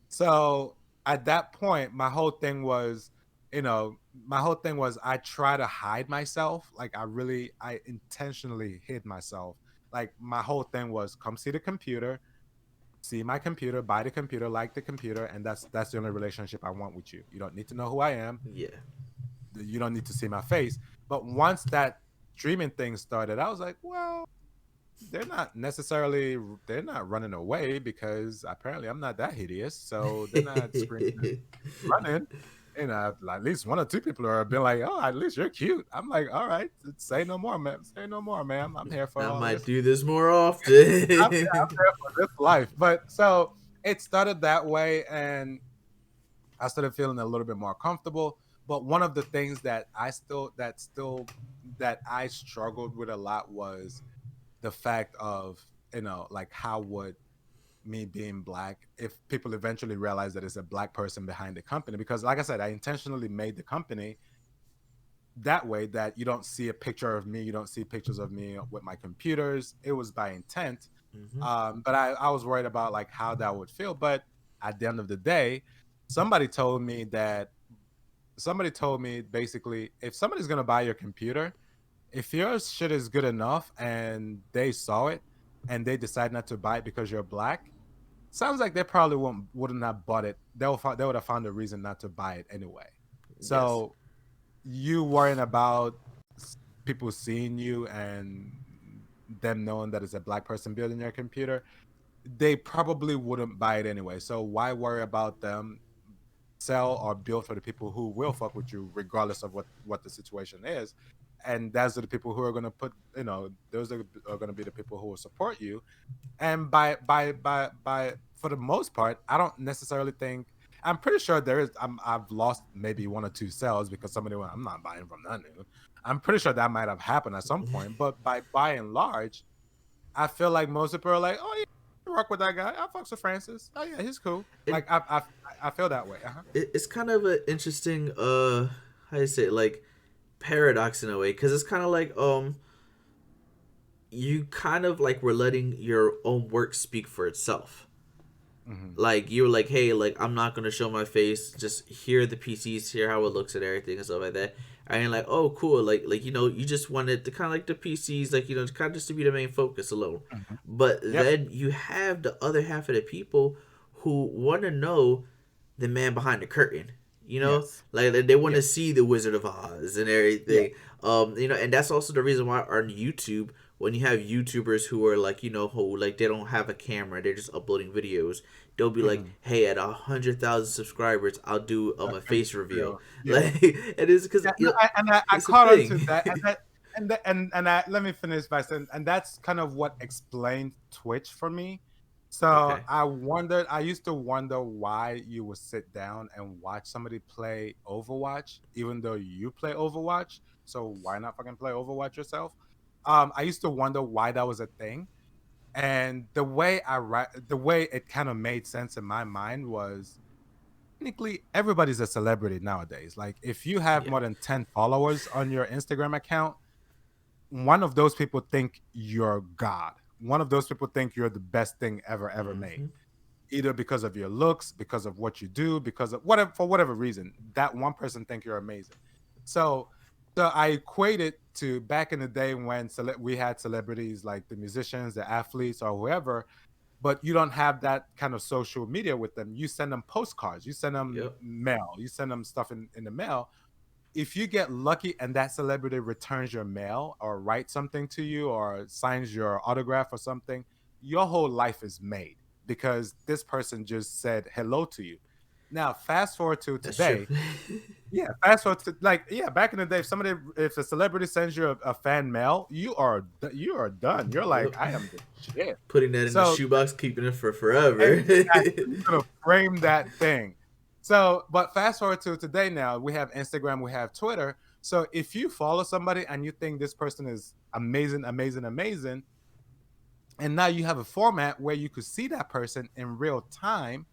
So at that point, my whole thing was I try to hide myself. Like I intentionally hid myself. Like my whole thing was come see my computer, buy the computer, like the computer, and that's the only relationship I want with you. You don't need to know who I am. Yeah. You don't need to see my face. But once that streaming thing started, I was like, well, they're not running away because apparently I'm not that hideous. So they're not screaming running. And at least one or two people are been like, "Oh, at least you're cute." I'm like, "All right, say no more, man. Say no more, ma'am. I'm here for I all might this. do this more I'm often. there for this life." But so it started that way, and I started feeling a little bit more comfortable. But one of the things that I struggled with a lot was the fact of like how would me being black, if people eventually realize that it's a black person behind the company, because like I said, I intentionally made the company that way, that you don't see a picture of me, you don't see pictures of me with my computers. It was by intent. Mm-hmm. But I was worried about like how that would feel. But at the end of the day, somebody told me that somebody told me basically, if somebody's gonna buy your computer, if your shit is good enough and they saw it and they decide not to buy it because you're black, sounds like they probably wouldn't have bought it. They would have found a reason not to buy it anyway. Yes. So you worrying about people seeing you and them knowing that it's a black person building your computer, they probably wouldn't buy it anyway. So why worry about them sell or build for the people who will fuck with you regardless of what the situation is? And those are the people who are going to put, those are going to be the people who will support you. And by for the most part, I don't necessarily think, I'm pretty sure I've lost maybe one or two sales because somebody went, I'm not buying from that nigga. I'm pretty sure that might have happened at some point, but by and large, I feel like most people are like, oh yeah, I rock with that guy. I fucks with Francis. Oh yeah, he's cool. And Like I feel that way. Uh-huh. it's kind of an interesting how you say it, like paradox in a way, because it's kind of like you kind of like were letting your own work speak for itself. Mm-hmm. Like you were like, hey, like I'm not gonna show my face, just hear the PCs, hear how it looks and everything and stuff like that. And you're like, oh cool, like you just wanted to kind of like the PCs, like kind of just to be the main focus alone. Mm-hmm. But Yep. then you have the other half of the people who want to know the man behind the curtain. Yes. Like they want to Yes. see the Wizard of Oz and everything. And that's also the reason why on YouTube, when you have YouTubers who are like, who like they don't have a camera, they're just uploading videos. They'll be like, Mm-hmm. "Hey, at 100,000 subscribers, I'll do a face reveal." Yeah. Like it is because Yeah, no, I it's a caught on thing. to that, let me finish by saying, and that's kind of what explained Twitch for me. So Okay. I used to wonder why you would sit down and watch somebody play Overwatch, even though you play Overwatch. So why not fucking play Overwatch yourself? I used to wonder why that was a thing, and the way it kind of made sense in my mind was, technically everybody's a celebrity nowadays. Like if you have Yeah. more than 10 followers on your Instagram account, one of those people think you're God. One of those people think you're the best thing ever made. Mm-hmm. Either because of your looks, because of what you do, because of whatever, for whatever reason, that one person think you're amazing. So so I equate it to back in the day when we had celebrities like the musicians, the athletes, or whoever, but you don't have that kind of social media with them. You send them postcards, you send them Yep. mail, you send them stuff in the mail. If you get lucky and that celebrity returns your mail or writes something to you or signs your autograph or something, your whole life is made because this person just said hello to you. Now, fast forward to That's true. today. Yeah, fast forward to like, yeah, back in the day, if a celebrity sends you a fan mail, you are done. You're like, Yep. I am the shit. Putting that in the So shoebox, keeping it for forever. exactly, you're gonna frame that thing. So, but fast forward to today. Now we have Instagram, we have Twitter. So if you follow somebody and you think this person is amazing, amazing, amazing, and now you have a format where you could see that person in real time,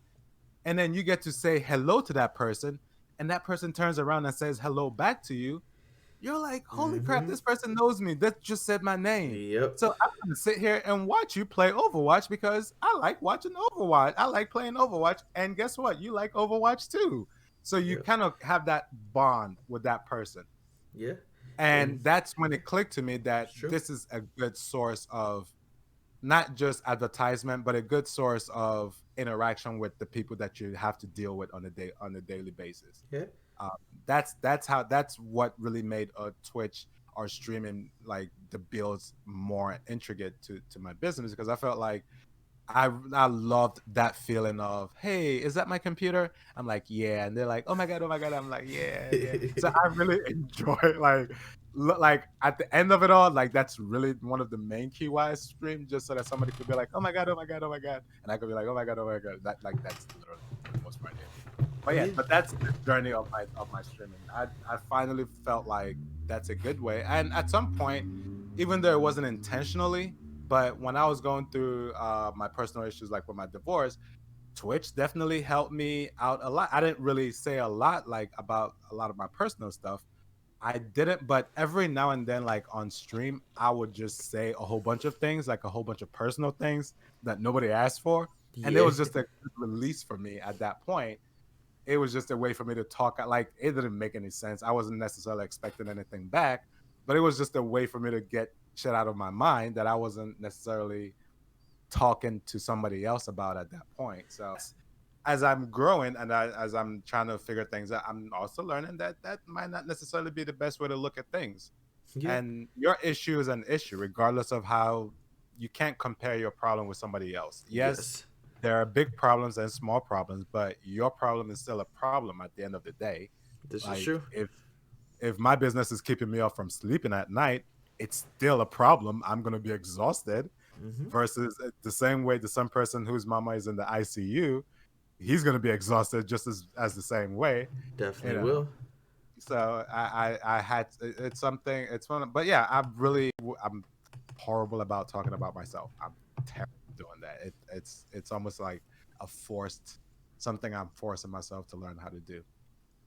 and then you get to say hello to that person, and that person turns around and says hello back to you, you're like, holy crap, Mm-hmm. this person knows me. That just said my name. Yep. So I'm gonna sit here and watch you play Overwatch because I like watching Overwatch. I like playing Overwatch. And guess what? You like Overwatch too. So you Yep. kind of have that bond with that person. Yeah. And And that's when it clicked to me that it's true. this is a good source of not just advertisement, but a good source of interaction with the people that you have to deal with on a daily basis. Yeah. Um, that's what really made Twitch or streaming like the builds more intricate to my business, because I felt like I loved that feeling of, hey, is that my computer? I'm like, yeah, and they're like, oh my god, oh my god. I'm like, yeah, yeah. So I really enjoy like like at the end of it all, like that's really one of the main key why I stream, just so that somebody could be like, oh my god, oh my god, oh my god, and I could be like, oh my god. That like that's literally for the most part it. But yeah, Yeah. but that's the journey of my streaming. I finally felt like that's a good way, and at some point, even though it wasn't intentionally, But when I was going through my personal issues, like with my divorce, Twitch definitely helped me out a lot. I didn't really say a lot like about a lot of my personal stuff. I didn't, but every now and then, like on stream, I would just say a whole bunch of things, like a whole bunch of personal things that nobody asked for. And it Yeah. was just a good release for me at that point. It was just a way for me to talk. Like, it didn't make any sense. I wasn't necessarily expecting anything back, but it was just a way for me to get shit out of my mind that I wasn't necessarily talking to somebody else about at that point. So as I'm growing and as I'm trying to figure things out, I'm also learning that that might not necessarily be the best way to look at things. Yeah. And your issue is an issue, regardless of how you can't compare your problem with somebody else. Yes, Yes. there are big problems and small problems, but your problem is still a problem at the end of the day. This is Like true. if my business is keeping me up from sleeping at night, it's still a problem. I'm gonna be exhausted. Mm-hmm. Versus the same way the some person whose mama is in the ICU, he's gonna be exhausted just as the same way, you Definitely know. will. So I had it's something it's one, but yeah, I'm horrible about talking about myself. I'm terrible doing that. It's almost like a forced something I'm forcing myself to learn how to do.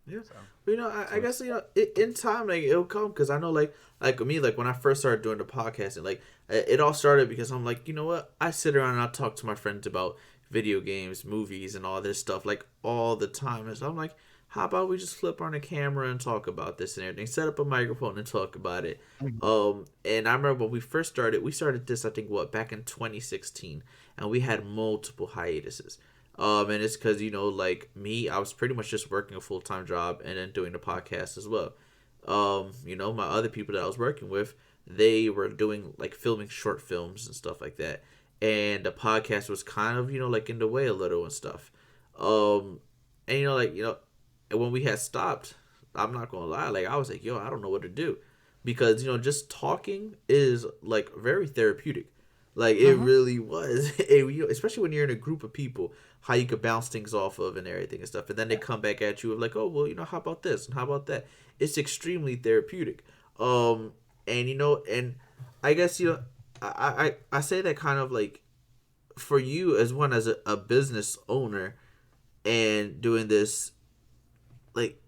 Yeah, So but I so guess in time like it'll come because I know like me like when I first started doing the podcast and like it all started because I'm like what I sit around and I talk to my friends about video games, movies, and all this stuff like all the time, and so I'm like, how about we just flip on a camera and talk about this and everything, set up a microphone and talk about it. Mhm. And I remember when we started this I think what back in 2016, and we had multiple hiatuses. And it's because like me, I was pretty much just working a full time job and then doing the podcast as well. My other people that I was working with, they were doing like filming short films and stuff like that, and the podcast was kind of like in the way a little and stuff. Um, and and when we had stopped, I'm not gonna lie, like I was like, yo, I don't know what to do, because just talking is like very therapeutic. Like it Mhm. really was, and, especially when you're in a group of people, how you could bounce things off of and everything and stuff, and then they come back at you with like, oh well, how about this and how about that? It's extremely therapeutic. And and I guess I say that kind of like for you as one as a business owner and doing this, like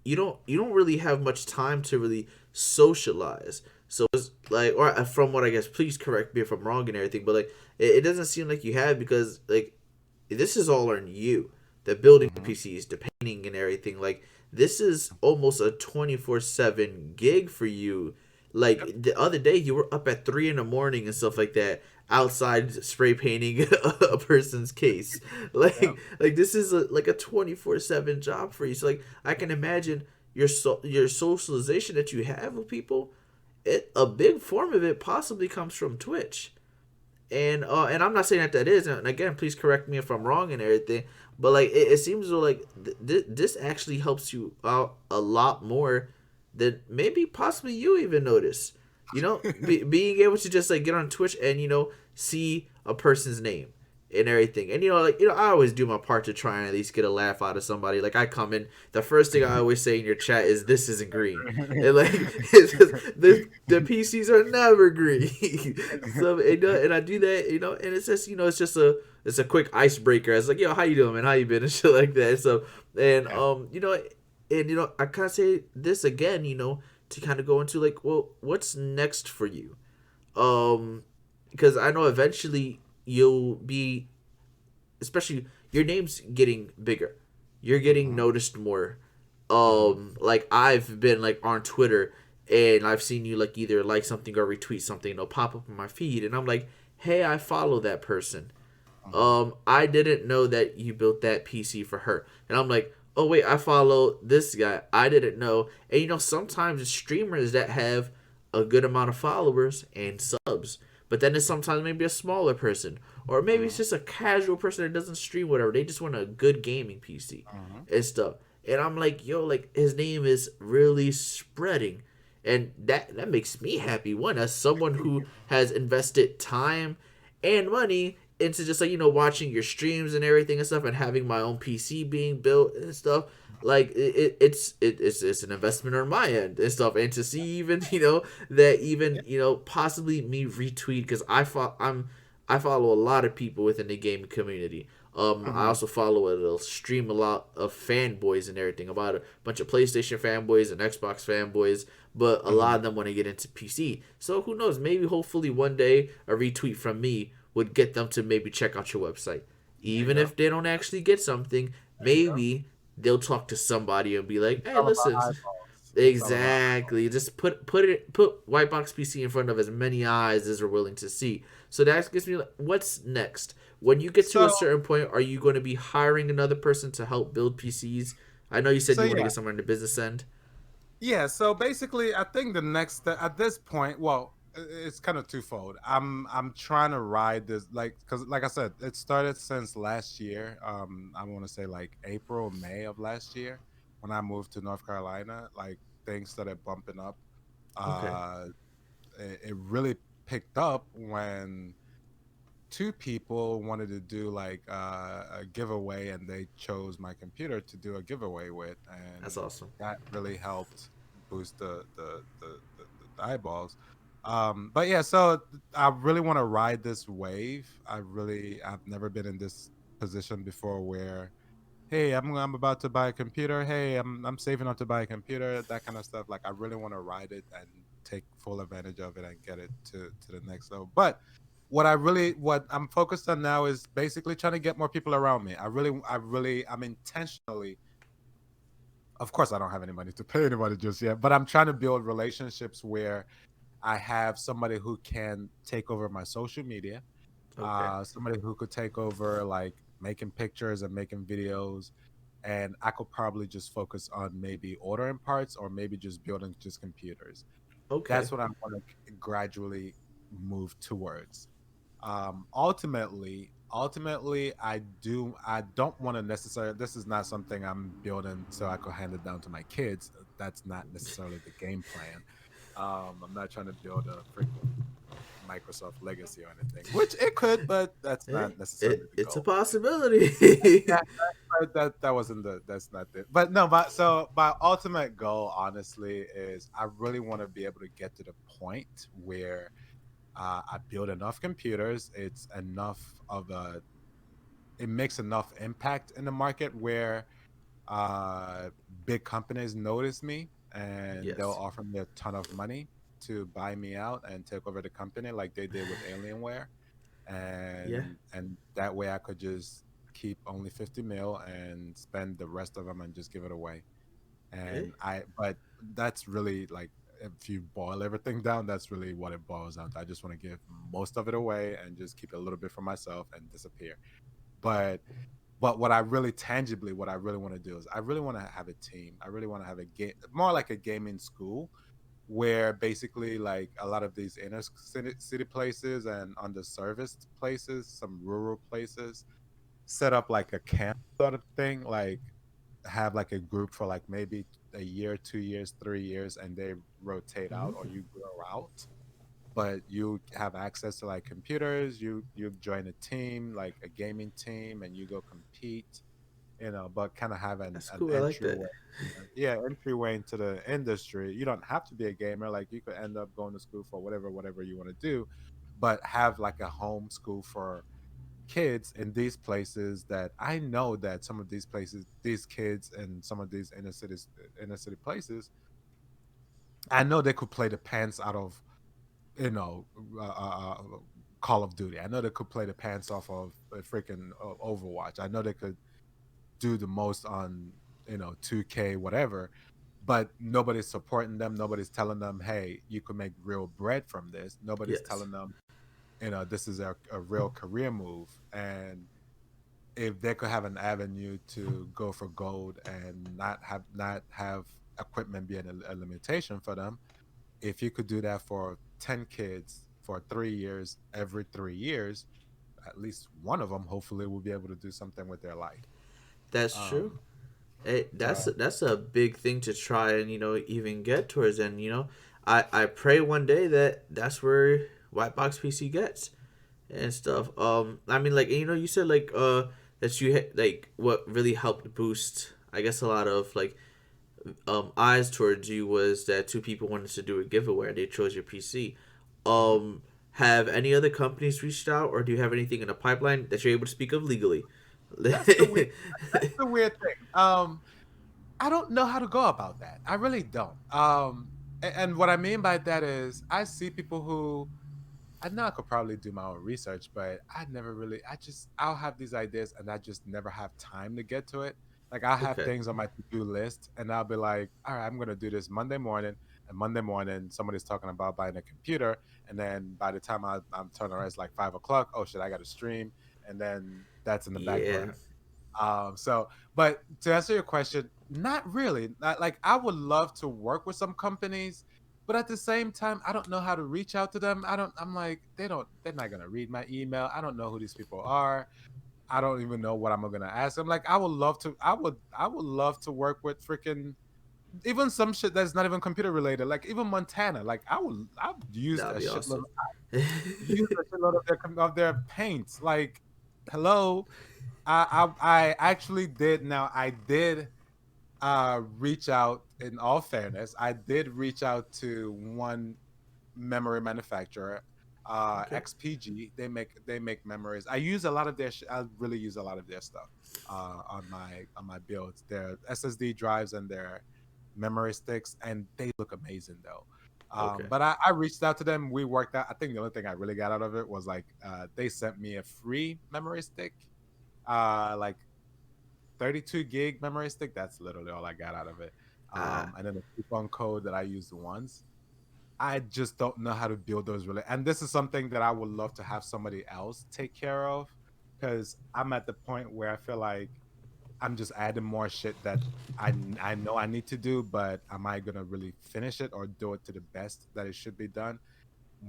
you don't really have much time to really socialize. So it's like, or from what I guess, please correct me if I'm wrong and everything, but like it doesn't seem like you have, because like this is all on you. The building the Mhm. PCs, the painting and everything. Like this is almost a 24/7 gig for you. Yep. Like the other day, you were up at 3 in the morning and stuff like that, outside spray painting a person's case. Yep. Like this is like a 24/7 job for you. So like I can imagine your socialization that you have with people. A big form of it possibly comes from Twitch. And I'm not saying that is, and again, please correct me if I'm wrong and everything, but like it seems like this actually helps you out a lot more than maybe possibly you even notice. Being able to just like get on Twitch and see a person's name and everything, and I always do my part to try and at least get a laugh out of somebody. Like I come in, the first thing I always say in your chat is this isn't green, and like it's just, the PCs are never green. So and I do that, and it's just it's a quick icebreaker. It's like, yo, how you doing, man? How you been and shit like that. So and Yeah. I kind of say this again, to kind of go into like, well, what's next for you? Because I know eventually you'll be, especially your name's getting bigger, you're getting Mhm. noticed more. Mhm. Like I've been like on Twitter, and I've seen you like either like something or retweet something, pop up in my feed, and I'm like, hey, I follow that person. Mhm. I didn't know that you built that PC for her, and I'm like, oh wait, I follow this guy, I didn't know. And sometimes streamers that have a good amount of followers and subs, but then it's sometimes maybe a smaller person, or maybe it's Mhm. just a casual person that doesn't stream, whatever, they just want a good gaming PC Mhm. and stuff. And I'm like, yo, like his name is really spreading, and that makes me happy, one as someone who has invested time and money into just like watching your streams and everything and stuff, and having my own PC being built and stuff. like it's an investment on my end and stuff, and to see even that even Yeah. possibly me retweet, because I follow a lot of people within the gaming community. I Hmm. also follow a stream a lot of fanboys and everything, about a bunch of PlayStation fanboys and Xbox fanboys, but a Hmm. lot of them want to get into PC. So who knows? Maybe hopefully one day a retweet from me would get them to maybe check out your website. There you Even go. if they don't actually get something, There you go. maybe they'll talk to somebody and be like, It's "Hey, all about listen." eyeballs. It's all about Exactly. Just put Whitebox PC in front of as many eyes as are willing to see. So that gets me like, what's next? When you get to a so certain point, are you going to be hiring another person to help build PCs? I know you said so you want to yeah. get someone in the business end. Yeah, so basically, I think the next step at this point, well, it's kind of twofold. I'm trying to ride this, like, because like I said, it started since last year. I want to say like April, May of last year when I moved to North Carolina. Like things started bumping up. Okay. Uh, it really picked up when two people wanted to do like a giveaway, and they chose my computer to do a giveaway with, That's and awesome. that really helped boost the eyeballs. But yeah, so I really want to ride this wave. I've never been in this position before where, hey, I'm about to buy a computer. Hey, I'm saving up to buy a computer. That kind of stuff. Like I really want to ride it and take full advantage of it and get it to the next level. But what I'm focused on now is basically trying to get more people around me. I'm intentionally, of course, I don't have any money to pay anybody just yet, but I'm trying to build relationships where I have somebody who can take over my social media, Okay. somebody who could take over like making pictures and making videos, and I could probably just focus on maybe ordering parts or maybe just building just computers. Okay. That's what I want to gradually move towards. Ultimately, I don't want to necessarily, this is not something I'm building so I could hand it down to my kids. That's not necessarily the game plan. I'm not trying to build a freaking Microsoft legacy or anything, which it could, but that's Hey, not necessarily the it's a goal. Yeah, possibility. that wasn't that's not it. But no, but so my ultimate goal, honestly, is I really want to be able to get to the point where I build enough computers. It makes enough impact in the market where uh, big companies notice me and they'll Yes. offer me a ton of money to buy me out and take over the company like they did with Alienware, Yeah. and that way I could just keep only 50 mil and spend the rest of them and just give it away. Hey. But that's really like, if you boil everything down, that's really what it boils down to. I just want to give most of it away and just keep a little bit for myself and disappear. But what I really want to do is I really want to have a team. I really want to have a game, more like a gaming school, where basically like a lot of these inner city places and underserviced places, some rural places, set up like a camp sort of thing, like have like a group for like maybe a year, 2 years, 3 years, and they rotate out or you grow out. But you have access to like computers. You join a team, like a gaming team, and you go compete. But kind of have That's an cool. I like that. entryway. Yeah, entryway into the industry. You don't have to be a gamer. Like you could end up going to school for whatever you want to do, but have like a home school for kids in these places that I know that some of these places, these kids in some of these inner city places, I know they could play the pants out of, you know, uh, uh, uh, Call of Duty. I know they could play the pants off of freaking Overwatch. I know they could do the most on 2K whatever, but nobody's supporting them. Nobody's telling them, hey, you can make real bread from this. Nobody's Yes. telling them, this is a real career move. And if they could have an avenue to go for gold and not have equipment being a limitation for them, if you could do that for 10 kids for 3 years, every 3 years, at least one of them hopefully will be able to do something with their life. That's true. um Hey, so that's a big thing to try and even get towards. And I pray one day that that's where Whitebox PC gets and stuff. I mean, like, you said like that you like what really helped boost, I guess a lot of like eyes towards you was that two people wanted to do a giveaway. They chose your PC. Mhm. Have any other companies reached out, or do you have anything in the pipeline that you're able to speak of legally? That's the weird. That's the weird thing. I don't know how to go about that. I really don't. And what I mean by that is, I see people who I know I could probably do my own research, but I never really. I'll have these ideas, and I just never have time to get to it. Like I'll have Okay. things on my to-do list, and I'll be like, all right, I'm gonna do this Monday morning. And Monday morning, somebody's talking about buying a computer, and then by the time I'm turning around, it's like 5 o'clock. Oh shit, I got to stream, and then that's in the back Yeah. burner. But to answer your question, not really. Like I would love to work with some companies, but at the same time, I don't know how to reach out to them. I don't. I'm like, they're not gonna read my email. I don't know who these people are. I don't even know what I'm gonna ask them. Like, I would love to. I would love to work with freaking even some shit that's not even computer related. Like even Montana. Like I've used That'd a be shitload. awesome. Used a shitload of their paints. Like, hello. I actually did. Now I did reach out. In all fairness, I did reach out to one memory manufacturer, Okay. XPG. They make memories. I use a lot of their. I really use a lot of their stuff on my builds. Their SSD drives and their memory sticks, and they look amazing though. Okay. But I reached out to them. We worked out. I think the only thing I really got out of it was like they sent me a free memory stick, like 32 gig memory stick. That's literally all I got out of it. Ah. And then the coupon code that I used once. I just don't know how to build those really. And this is something that I would love to have somebody else take care of because I'm at the point where I feel like I'm just adding more shit that I know I need to do, but am I gonna really finish it or do it to the best that it should be done?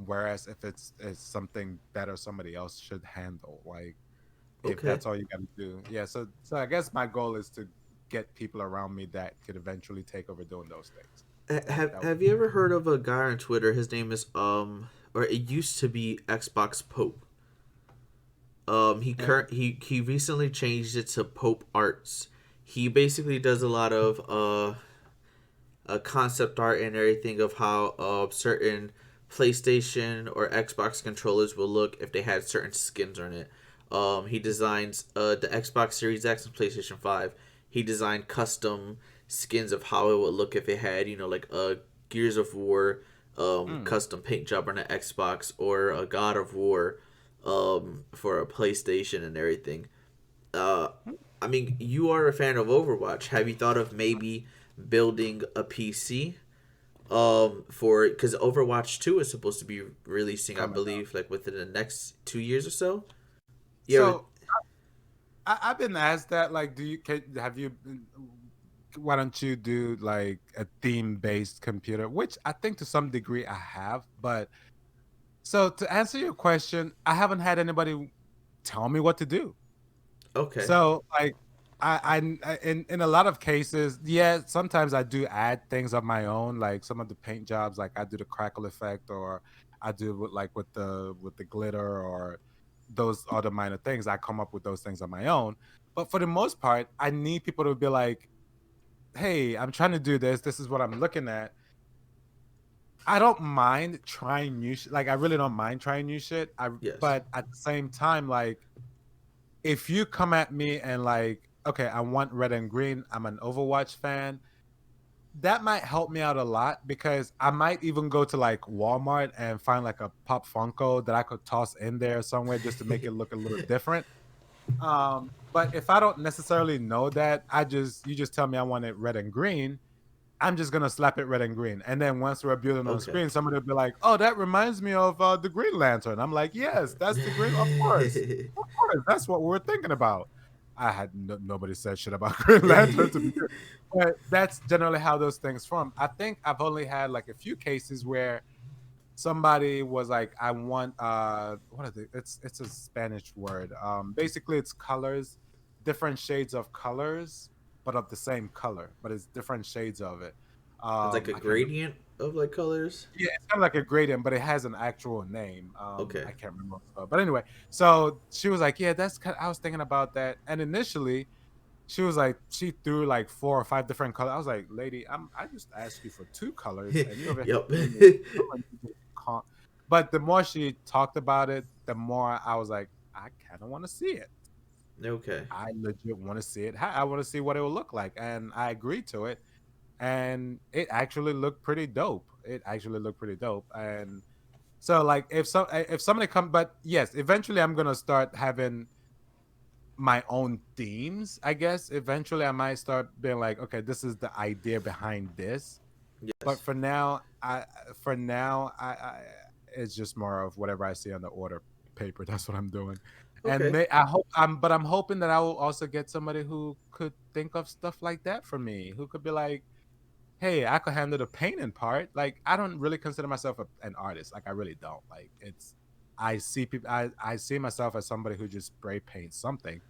Whereas if it's something better somebody else should handle, like if Okay. that's all you got to do. Yeah, so I guess my goal is to get people around me that could eventually take over doing those things. That would Have you ever heard of a guy on Twitter? His name is or it used to be Xbox Pope. yeah. He recently changed it to Pope Arts. He basically does a lot of concept art and everything of how certain PlayStation or Xbox controllers will look if they had certain skins on it. He designs the Xbox Series X and PlayStation 5. He designed custom skins of how it would look if it had, like a Gears of War Mm. custom paint job on an Xbox or a God of War for a PlayStation and everything. Uh, I mean, you are a fan of Overwatch. Have you thought of maybe building a PC for because Overwatch 2 is supposed to be releasing, I Coming up. believe, like within the next 2 years or so. Yeah. So I've been asked that, like, have you? Why don't you do like a theme based computer? Which I think to some degree I have, but so to answer your question, I haven't had anybody tell me what to do. Okay. So like in a lot of cases, yeah, sometimes I do add things of my own, like some of the paint jobs, like I do the crackle effect, or I do with the glitter, or those other minor things. I come up with those things on my own. But for the most part, I need people to be like, "Hey, I'm trying to do this. This is what I'm looking at." I don't mind trying new shit. Like I really don't mind trying new shit. Yes. But at the same time, like if you come at me and like, okay, I want red and green, I'm an Overwatch fan, that might help me out a lot because I might even go to like Walmart and find like a Pop Funko that I could toss in there somewhere just to make it look a little different. But if I don't necessarily know that, you just tell me I want it red and green, I'm just gonna slap it red and green. And then once we're building on Okay. screen, somebody will be like, "Oh, that reminds me of the Green Lantern." I'm like, "Yes, that's the Green. Of course, that's what we're thinking about." Nobody said shit about Green Lantern to be good, but that's generally how those things form. I think I've only had like a few cases where somebody was like, "I want what are they? It's a Spanish word. Basically, it's colors, different shades of colors, but of the same color, but it's different shades of it. It's like a I can't remember. gradient of like colors. Yeah, it's kind of like a gradient, but it has an actual name. Okay. I can't remember. But anyway, so she was like, "Yeah, that's kind I was thinking about that." And initially, she was like, she threw like 4 or 5 different colors. I was like, lady, I just asked you for 2 colors, and you over here Yep. telling me two, and you just can't. But the more she talked about it, the more I was like, I kind of want to see it. Okay. I legit want to see it. I want to see what it will look like, and I agreed to it, and it actually looked pretty dope. It actually looked pretty dope, and so like if somebody come, but yes, eventually I'm gonna start having my own themes. I guess eventually I might start being like, okay, this is the idea behind this. But Yes. for now, I it's just more of whatever I see on the order paper. That's what I'm doing. And Okay. I hope I'm hoping that I will also get somebody who could think of stuff like that for me, who could be like, hey, I could handle the painting part. Like, I don't really consider myself an artist. Like, I really don't. Like, it's I see people. I see myself as somebody who just spray paints something,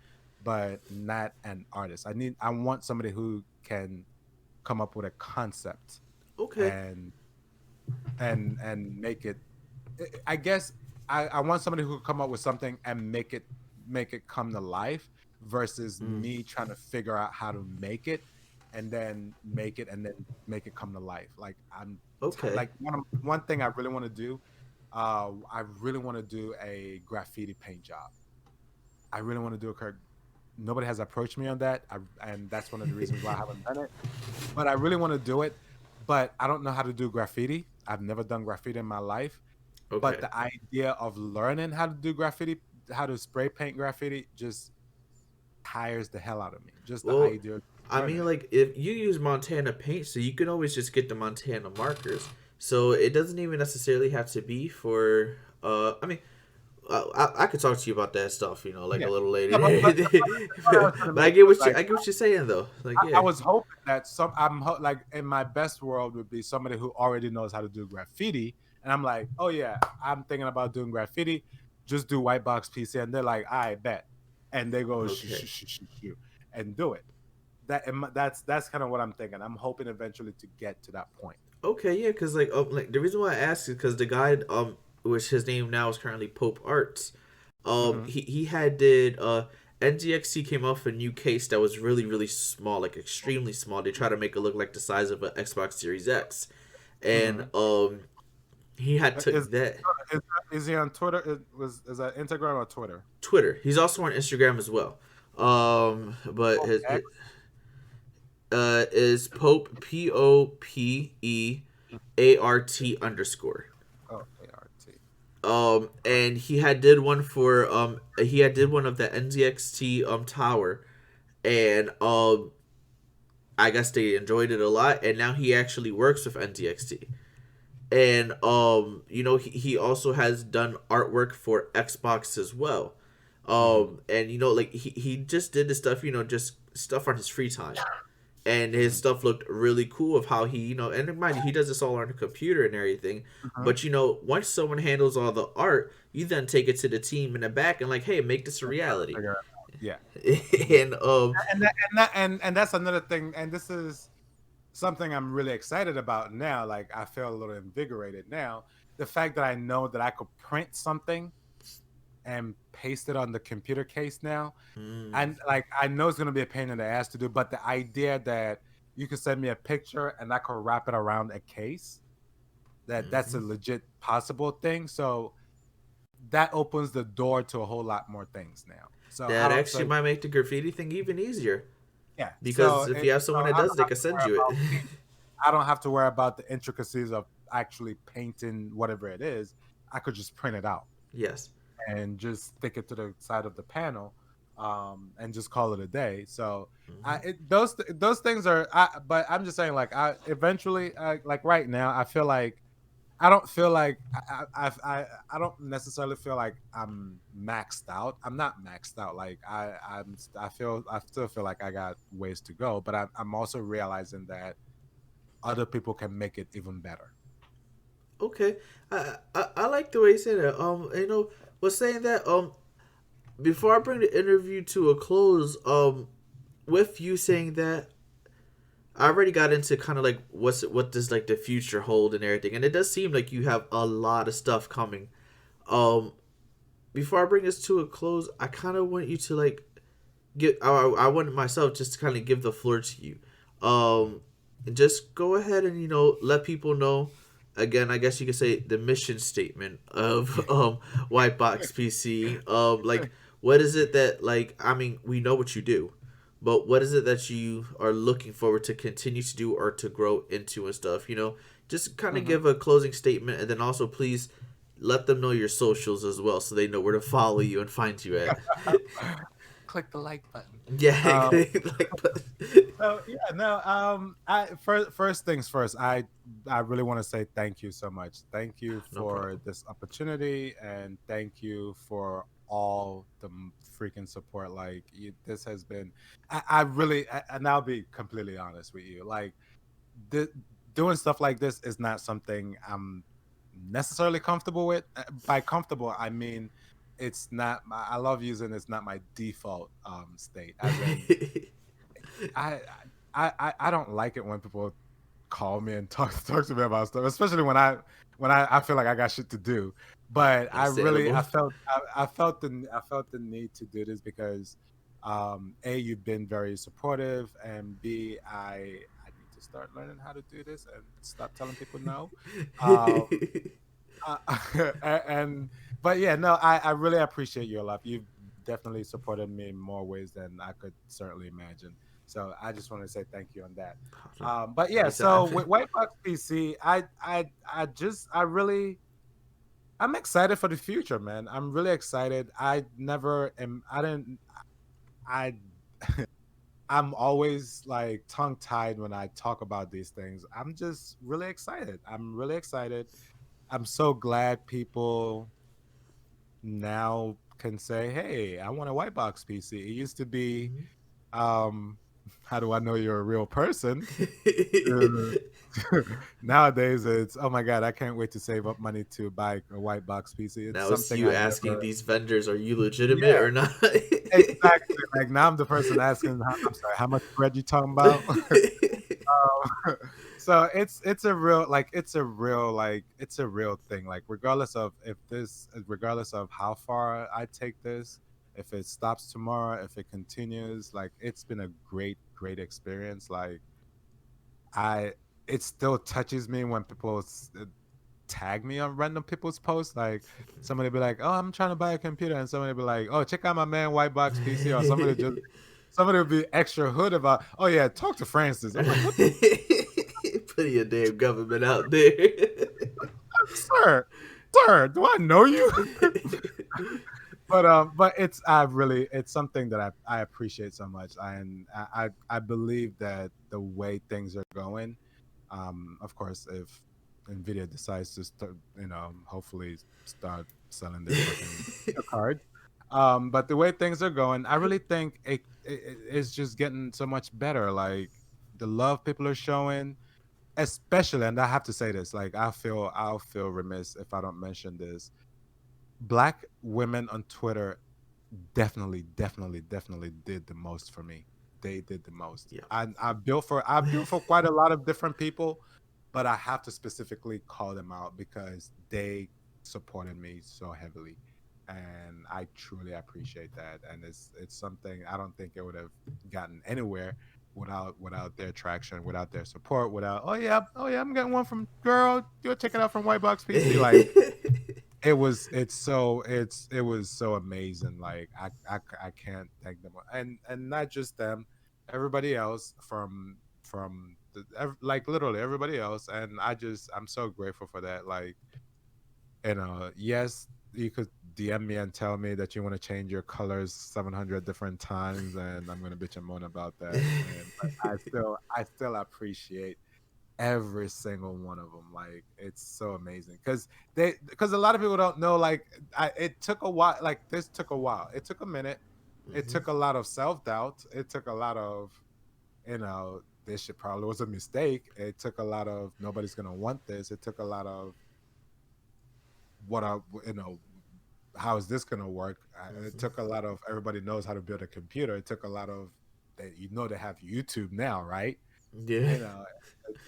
but not an artist. I want somebody who can come up with a concept Okay. and and make it. I guess I want somebody who could come up with something and make it come to life versus Mm. me trying to figure out how to make it and then make it come to life. Like Okay. like one thing I really want to do. I really want to do a graffiti paint job. I really want to do a. Nobody has approached me on that, and that's one of the reasons why I haven't done it. But I really want to do it, but I don't know how to do graffiti. I've never done graffiti in my life, but Okay. the idea of learning how to do graffiti, how to spray paint graffiti, just tires the hell out of me. Just the Well, idea of I learning mean, it. like if you use Montana paint, so you can always just get the Montana markers. So it doesn't even necessarily have to be for. I mean, I could talk to you about that stuff, like a Yeah, little yeah, later. but the point I was trying to But I make get was what you like I get what you're saying though. Like I yeah. was hoping that like in my best world would be somebody who already knows how to do graffiti, and I'm like, oh yeah, I'm thinking about doing graffiti. Just do WhiteBox PC, and they're like, I bet, and they go Okay. and do it. That's kind of what I'm thinking. I'm hoping eventually to get to that point. Okay, yeah, because like the reason why I asked is because the guy which his name now is currently Pope Arts, Hmm. he had did NZXT came off a new case that was really small, like extremely small. They try to make it look like the size of an Xbox Series X, and Hmm. he had took Is, that is he on Twitter? Is that Instagram or Twitter? Twitter. He's also on Instagram as well. But Oh, his X. is Pope POPEART Oh, ART. and he had did one for he had did one of the NZXT tower, and I guess they enjoyed it a lot, and now he actually works with NZXT. And he also has done artwork for Xbox as well. Hmm. And like he just did this stuff, just stuff on his free time, and his Hmm. stuff looked really cool of how he and mind you, he does this all on a computer and everything. Hmm. But once someone handles all the art, you then take it to the team in the back and like, hey, make this a reality. Figure it out. Yeah. Yeah. And And that's another thing, and this is something I'm really excited about now. Like I feel a little invigorated now. The fact that I know that I could print something and paste it on the computer case now, mm, and like I know it's gonna be a pain in the ass to do, but the idea that you could send me a picture and I could wrap it around a case, that's hmm a legit possible thing. So that opens the door to a whole lot more things now. So I that don't. actually So might make the graffiti thing even easier, yeah. because if you have someone that I don't does, they have can to send worry you it. about I don't have to worry about the intricacies of actually painting whatever it is. I could just print it out Yes. and just stick it to the side of the panel, and just call it a day. So hmm those things are. But I'm just saying, like I eventually, like right now, I feel like I don't feel like I don't necessarily feel like I'm maxed out. I'm not maxed out. Like I still feel like I got ways to go. But I'm also realizing that other people can make it even better. Okay. I like the way you said that. Was saying that before I bring the interview to a close, with you saying that, I already got into kind of like what does like the future hold and everything, and it does seem like you have a lot of stuff coming. Um, Before I bring this to a close, I kind of want you to like I wanted myself just to kind of give the floor to you. And just go ahead and let people know. Again, I guess you could say the mission statement of White Box PC. Like, what is it that, like, I mean, we know what you do, but what is it that you are looking forward to continue to do or to grow into and stuff? Just kind of Mhm. give a closing statement, and then also please let them know your socials as well, so they know where to follow you and find you at. Click the like button. Yeah, Um, like, but so yeah, no. I first things first. I really want to say thank you so much. Thank you no for problem. this opportunity, and thank you for all the freaking support. Like this has been. I really, and I'll be completely honest with you. Like th- doing stuff like this is not something I'm necessarily comfortable with. By comfortable, I mean it's not. I love using it's not my default state. As in, I I don't like it when people call me and talk to me about stuff, especially when I feel like I got shit to do. But I really Understandable. I felt the need to do this because A, you've been very supportive, and B, I need to start learning how to do this and stop telling people no. Um uh, and but yeah, no, I really appreciate your love. You've definitely supported me in more ways than I could certainly imagine. So I just want to say thank you on that. But yeah, so Anytime. with Whitebox PC, I really I'm excited for the future, man. I'm really excited. I never am. I didn't. I I'm always like tongue tied when I talk about these things. I'm just really excited. I'm really excited. I'm so glad people now can say, "Hey, I want a white box PC." It used to be, um, "How do I know you're a real person?" Uh, Nowadays, it's, "Oh my god, I can't wait to save up money to buy a white box PC." It's Now it's something you I asking never. these vendors, are you legitimate Yeah, or not? exactly. Like now, I'm the person asking, "I'm sorry, how much bread you talking about?" So it's a real like it's a real thing, like regardless of how far I take this, if it stops tomorrow, if it continues, like it's been a great experience. Like I it still touches me when people tag me on random people's posts, like somebody be like, "Oh, I'm trying to buy a computer," and somebody be like, "Oh, check out my man white box PC," or somebody would be extra hood about, "Oh yeah, talk to Francis." I'm like, "What the Putting your damn government out there. sir, sir, do I know you?" But it's something that I appreciate so much, and I believe that the way things are going, of course, if Nvidia decides to start, hopefully start selling their fucking video cards. But the way things are going, I really think it's just getting so much better. Like the love people are showing, especially, and I have to say this, like I'll feel remiss if I don't mention this. Black women on Twitter definitely did the most for me. They did the most. Yeah. I built for quite a lot of different people, but I have to specifically call them out because they supported me so heavily, and I truly appreciate that. And it's something I don't think it would have gotten anywhere without their traction, without their support, without, oh yeah, I'm getting one from girl. Go check it out from White Box PC. Like it was so amazing. Like I can't thank them, and not just them, everybody else like literally everybody else. And I'm so grateful for that. Like, yes, you could DM me and tell me that you want to change your colors 700 different times, and I'm gonna bitch and moan about that. And but I still appreciate every single one of them. Like it's so amazing because a lot of people don't know. Like it took a while. Like this took a while. It took a minute. It Mhm. took a lot of self doubt. It took a lot of, this shit probably was a mistake. It took a lot of nobody's gonna want this. It took a lot of what I you know how is this gonna work. It Mhm. took a lot of everybody knows how to build a computer. It took a lot of that, they have YouTube now, right? Yeah.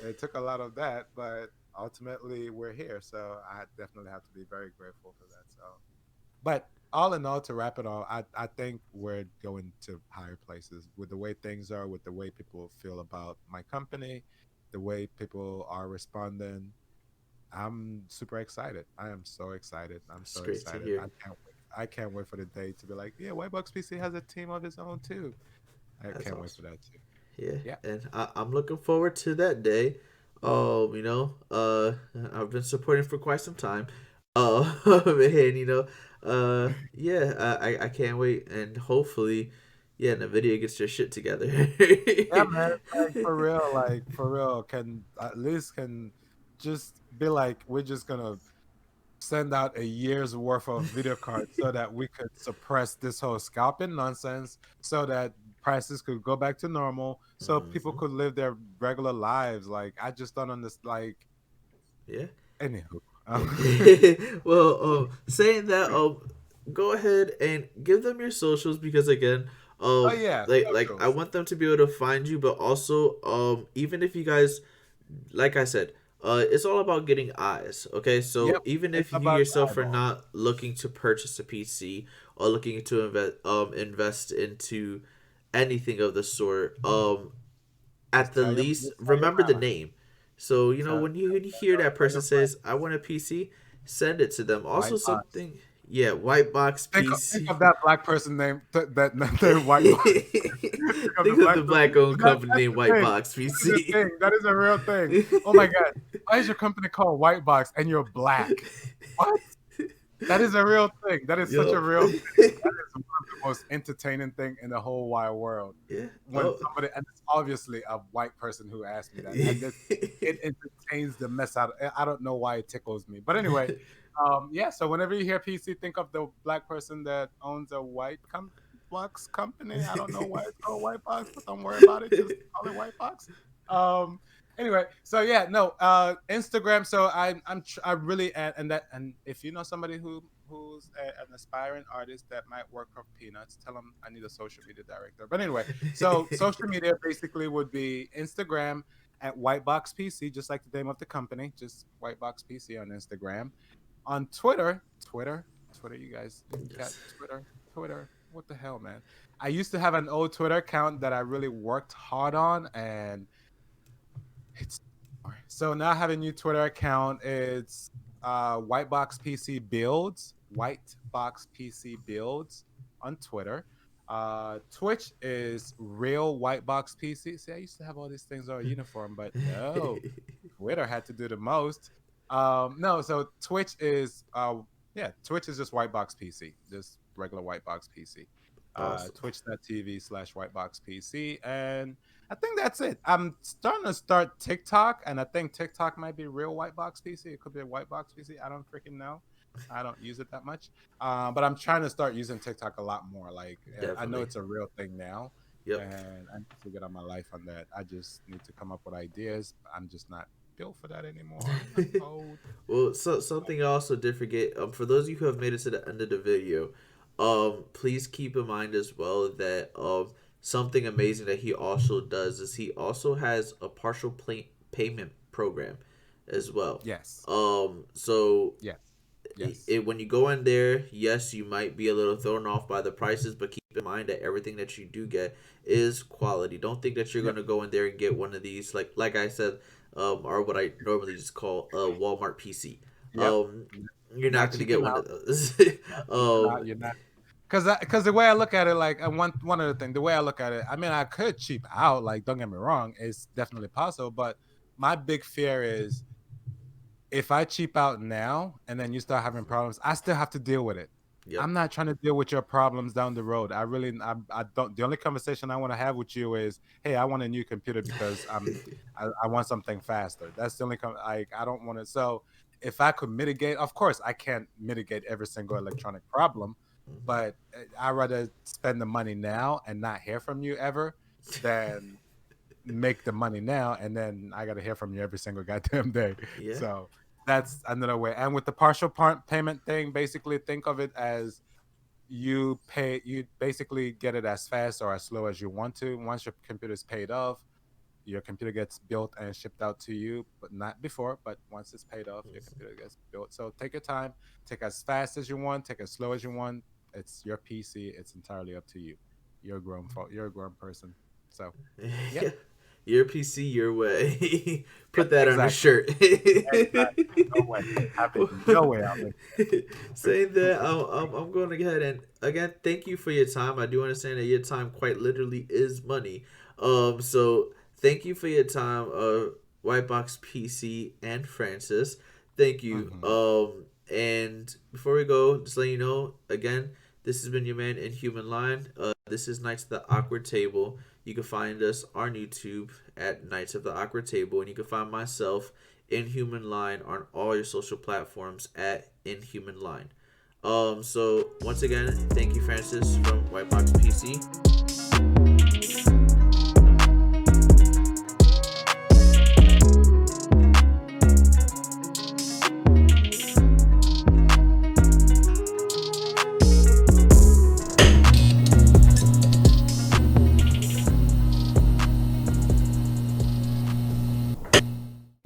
It took a lot of that, but ultimately we're here. So I definitely have to be very grateful for that. So But all in all, to wrap it all, I think we're going to higher places with the way things are, with the way people feel about my company, the way people are responding. I'm super excited. I am so excited. I'm It's so great to excited. hear. I can't wait. I can't wait for the day to be like, yeah, WhiteBox PC has a team of its own too. I That's can't wait for awesome. that too. Yeah, Yeah. and I'm looking forward to that day. I've been supporting for quite some time. And yeah, I can't wait, and hopefully, yeah, Nvidia gets their shit together. Yeah, man. Like for real, can at least can just be like, we're just gonna send out a year's worth of video cards so that we could suppress this whole scalping nonsense, so that prices could go back to normal, so people Hmm. could live their regular lives. Like, I just don't understand. Like, Yeah. anywho, Well, saying that, go ahead and give them your socials because again, oh yeah, like I socials. want them to be able to find you, but also, even if you guys, like I said, it's all about getting eyes. Okay, so Yep, even it's if you about yourself are eyeballs. not looking to purchase a PC or looking to invest into anything of the sort, at Just the tell your, least just tell your remember the mama. name. So Tell, when you hear that tell your person friend. says I want a PC, send it to them. Also White box. something, yeah, white box Think PC. of that black person name, that name white box. Think of the Think of black the person. black owned company That's named the White thing. Box That is a PC. thing. That is a real thing. Oh my god. Why is your company called White Box and you're black? What? That is a real thing. That is such a Yup. real thing. That is one of the most entertaining thing in the whole wide world. Yeah. When Oh. somebody, and it's obviously a white person who asked me that, and it entertains the mess out. I don't know why it tickles me, but anyway, yeah. So whenever you hear PC, think of the black person that owns a box company. I don't know why it's called White Box, but don't worry about it. Just call it White Box. Um, anyway, so yeah, no, Instagram. So I really, and if you know somebody who's an aspiring artist that might work for peanuts, tell them I need a social media director. But anyway, so social media basically would be Instagram at Whitebox PC, just like the name of the company, just Whitebox PC on Instagram. On Twitter, you guys got Yes. Twitter. What the hell, man? I used to have an old Twitter account that I really worked hard on, and it's so now I have a new Twitter account. It's Whitebox PC Builds, Whitebox PC Builds on Twitter. Twitch is Real Whitebox PC. See, I used to have all these things on uniform, but no, Twitter had to do the most. No, so Twitch is yeah, Twitch is just Whitebox PC, just regular Whitebox PC. Awesome. Twitch.tv/Whitebox PC, and I think that's it. I'm starting to start TikTok, and I think TikTok might be real white box PC. It could be a white box PC. I don't freaking know. I don't use it that much, but I'm trying to start using TikTok a lot more. Like, I know Definitely. it's a real thing now, Yep. and I need to get on my life on that. I just need to come up with ideas. I'm just not built for that anymore. I'm old. Well, so something I also did forget. For those of you who have made it to the end of the video, please keep in mind as well that something amazing that he also does is he also has a partial payment program as well. Yes, So yes, yes. when you go in there, yes, you might be a little thrown off by the prices, but keep in mind that everything that you do get is quality. Don't think that you're Yep, gonna go in there and get one of these like I said, or what I normally just call a Walmart PC. yep. Um, you're You're not not gonna get cheaping one out. of those. You're not. You're not. Because the way I look at it, like, and one other thing, the way I look at it, I mean, I could cheap out. Like, don't get me wrong, it's definitely possible. But my big fear is if I cheap out now and then you start having problems, I still have to deal with it. Yep. I'm not trying to deal with your problems down the road. I don't. The only conversation I want to have with you is, hey, I want a new computer because I want something faster. That's the only like, I don't want to. So if I could mitigate, of course, I can't mitigate every single electronic problem, but I rather spend the money now and not hear from you ever than make the money now and then I got to hear from you every single goddamn day. Yeah. So that's another way. And with the partial part payment thing, basically think of it as you basically get it as fast or as slow as you want to. Once your computer's paid off, your computer gets built and shipped out to you, but not before. But once it's paid off, your computer gets built. So take your time, take as fast as you want, take as slow as you want. It's your PC. It's entirely up to you. You're a you're a grown person. So, yeah, Your PC, your way. yeah, Put that on a exactly, shirt. exactly. No way. Have it no way out there. Saying that, I'm going to go ahead and again thank you for your time. I do understand that your time quite literally is money. So thank you for your time, Whitebox PC and Francis. Thank you. Hmm. And before we go, just let you know again, this has been your man InhumanLine. This is Knights of the Awkward Table. You can find us on YouTube at Knights of the Awkward Table, and you can find myself InhumanLine on all your social platforms at InhumanLine. So once again, thank you, Francis from Whitebox PC.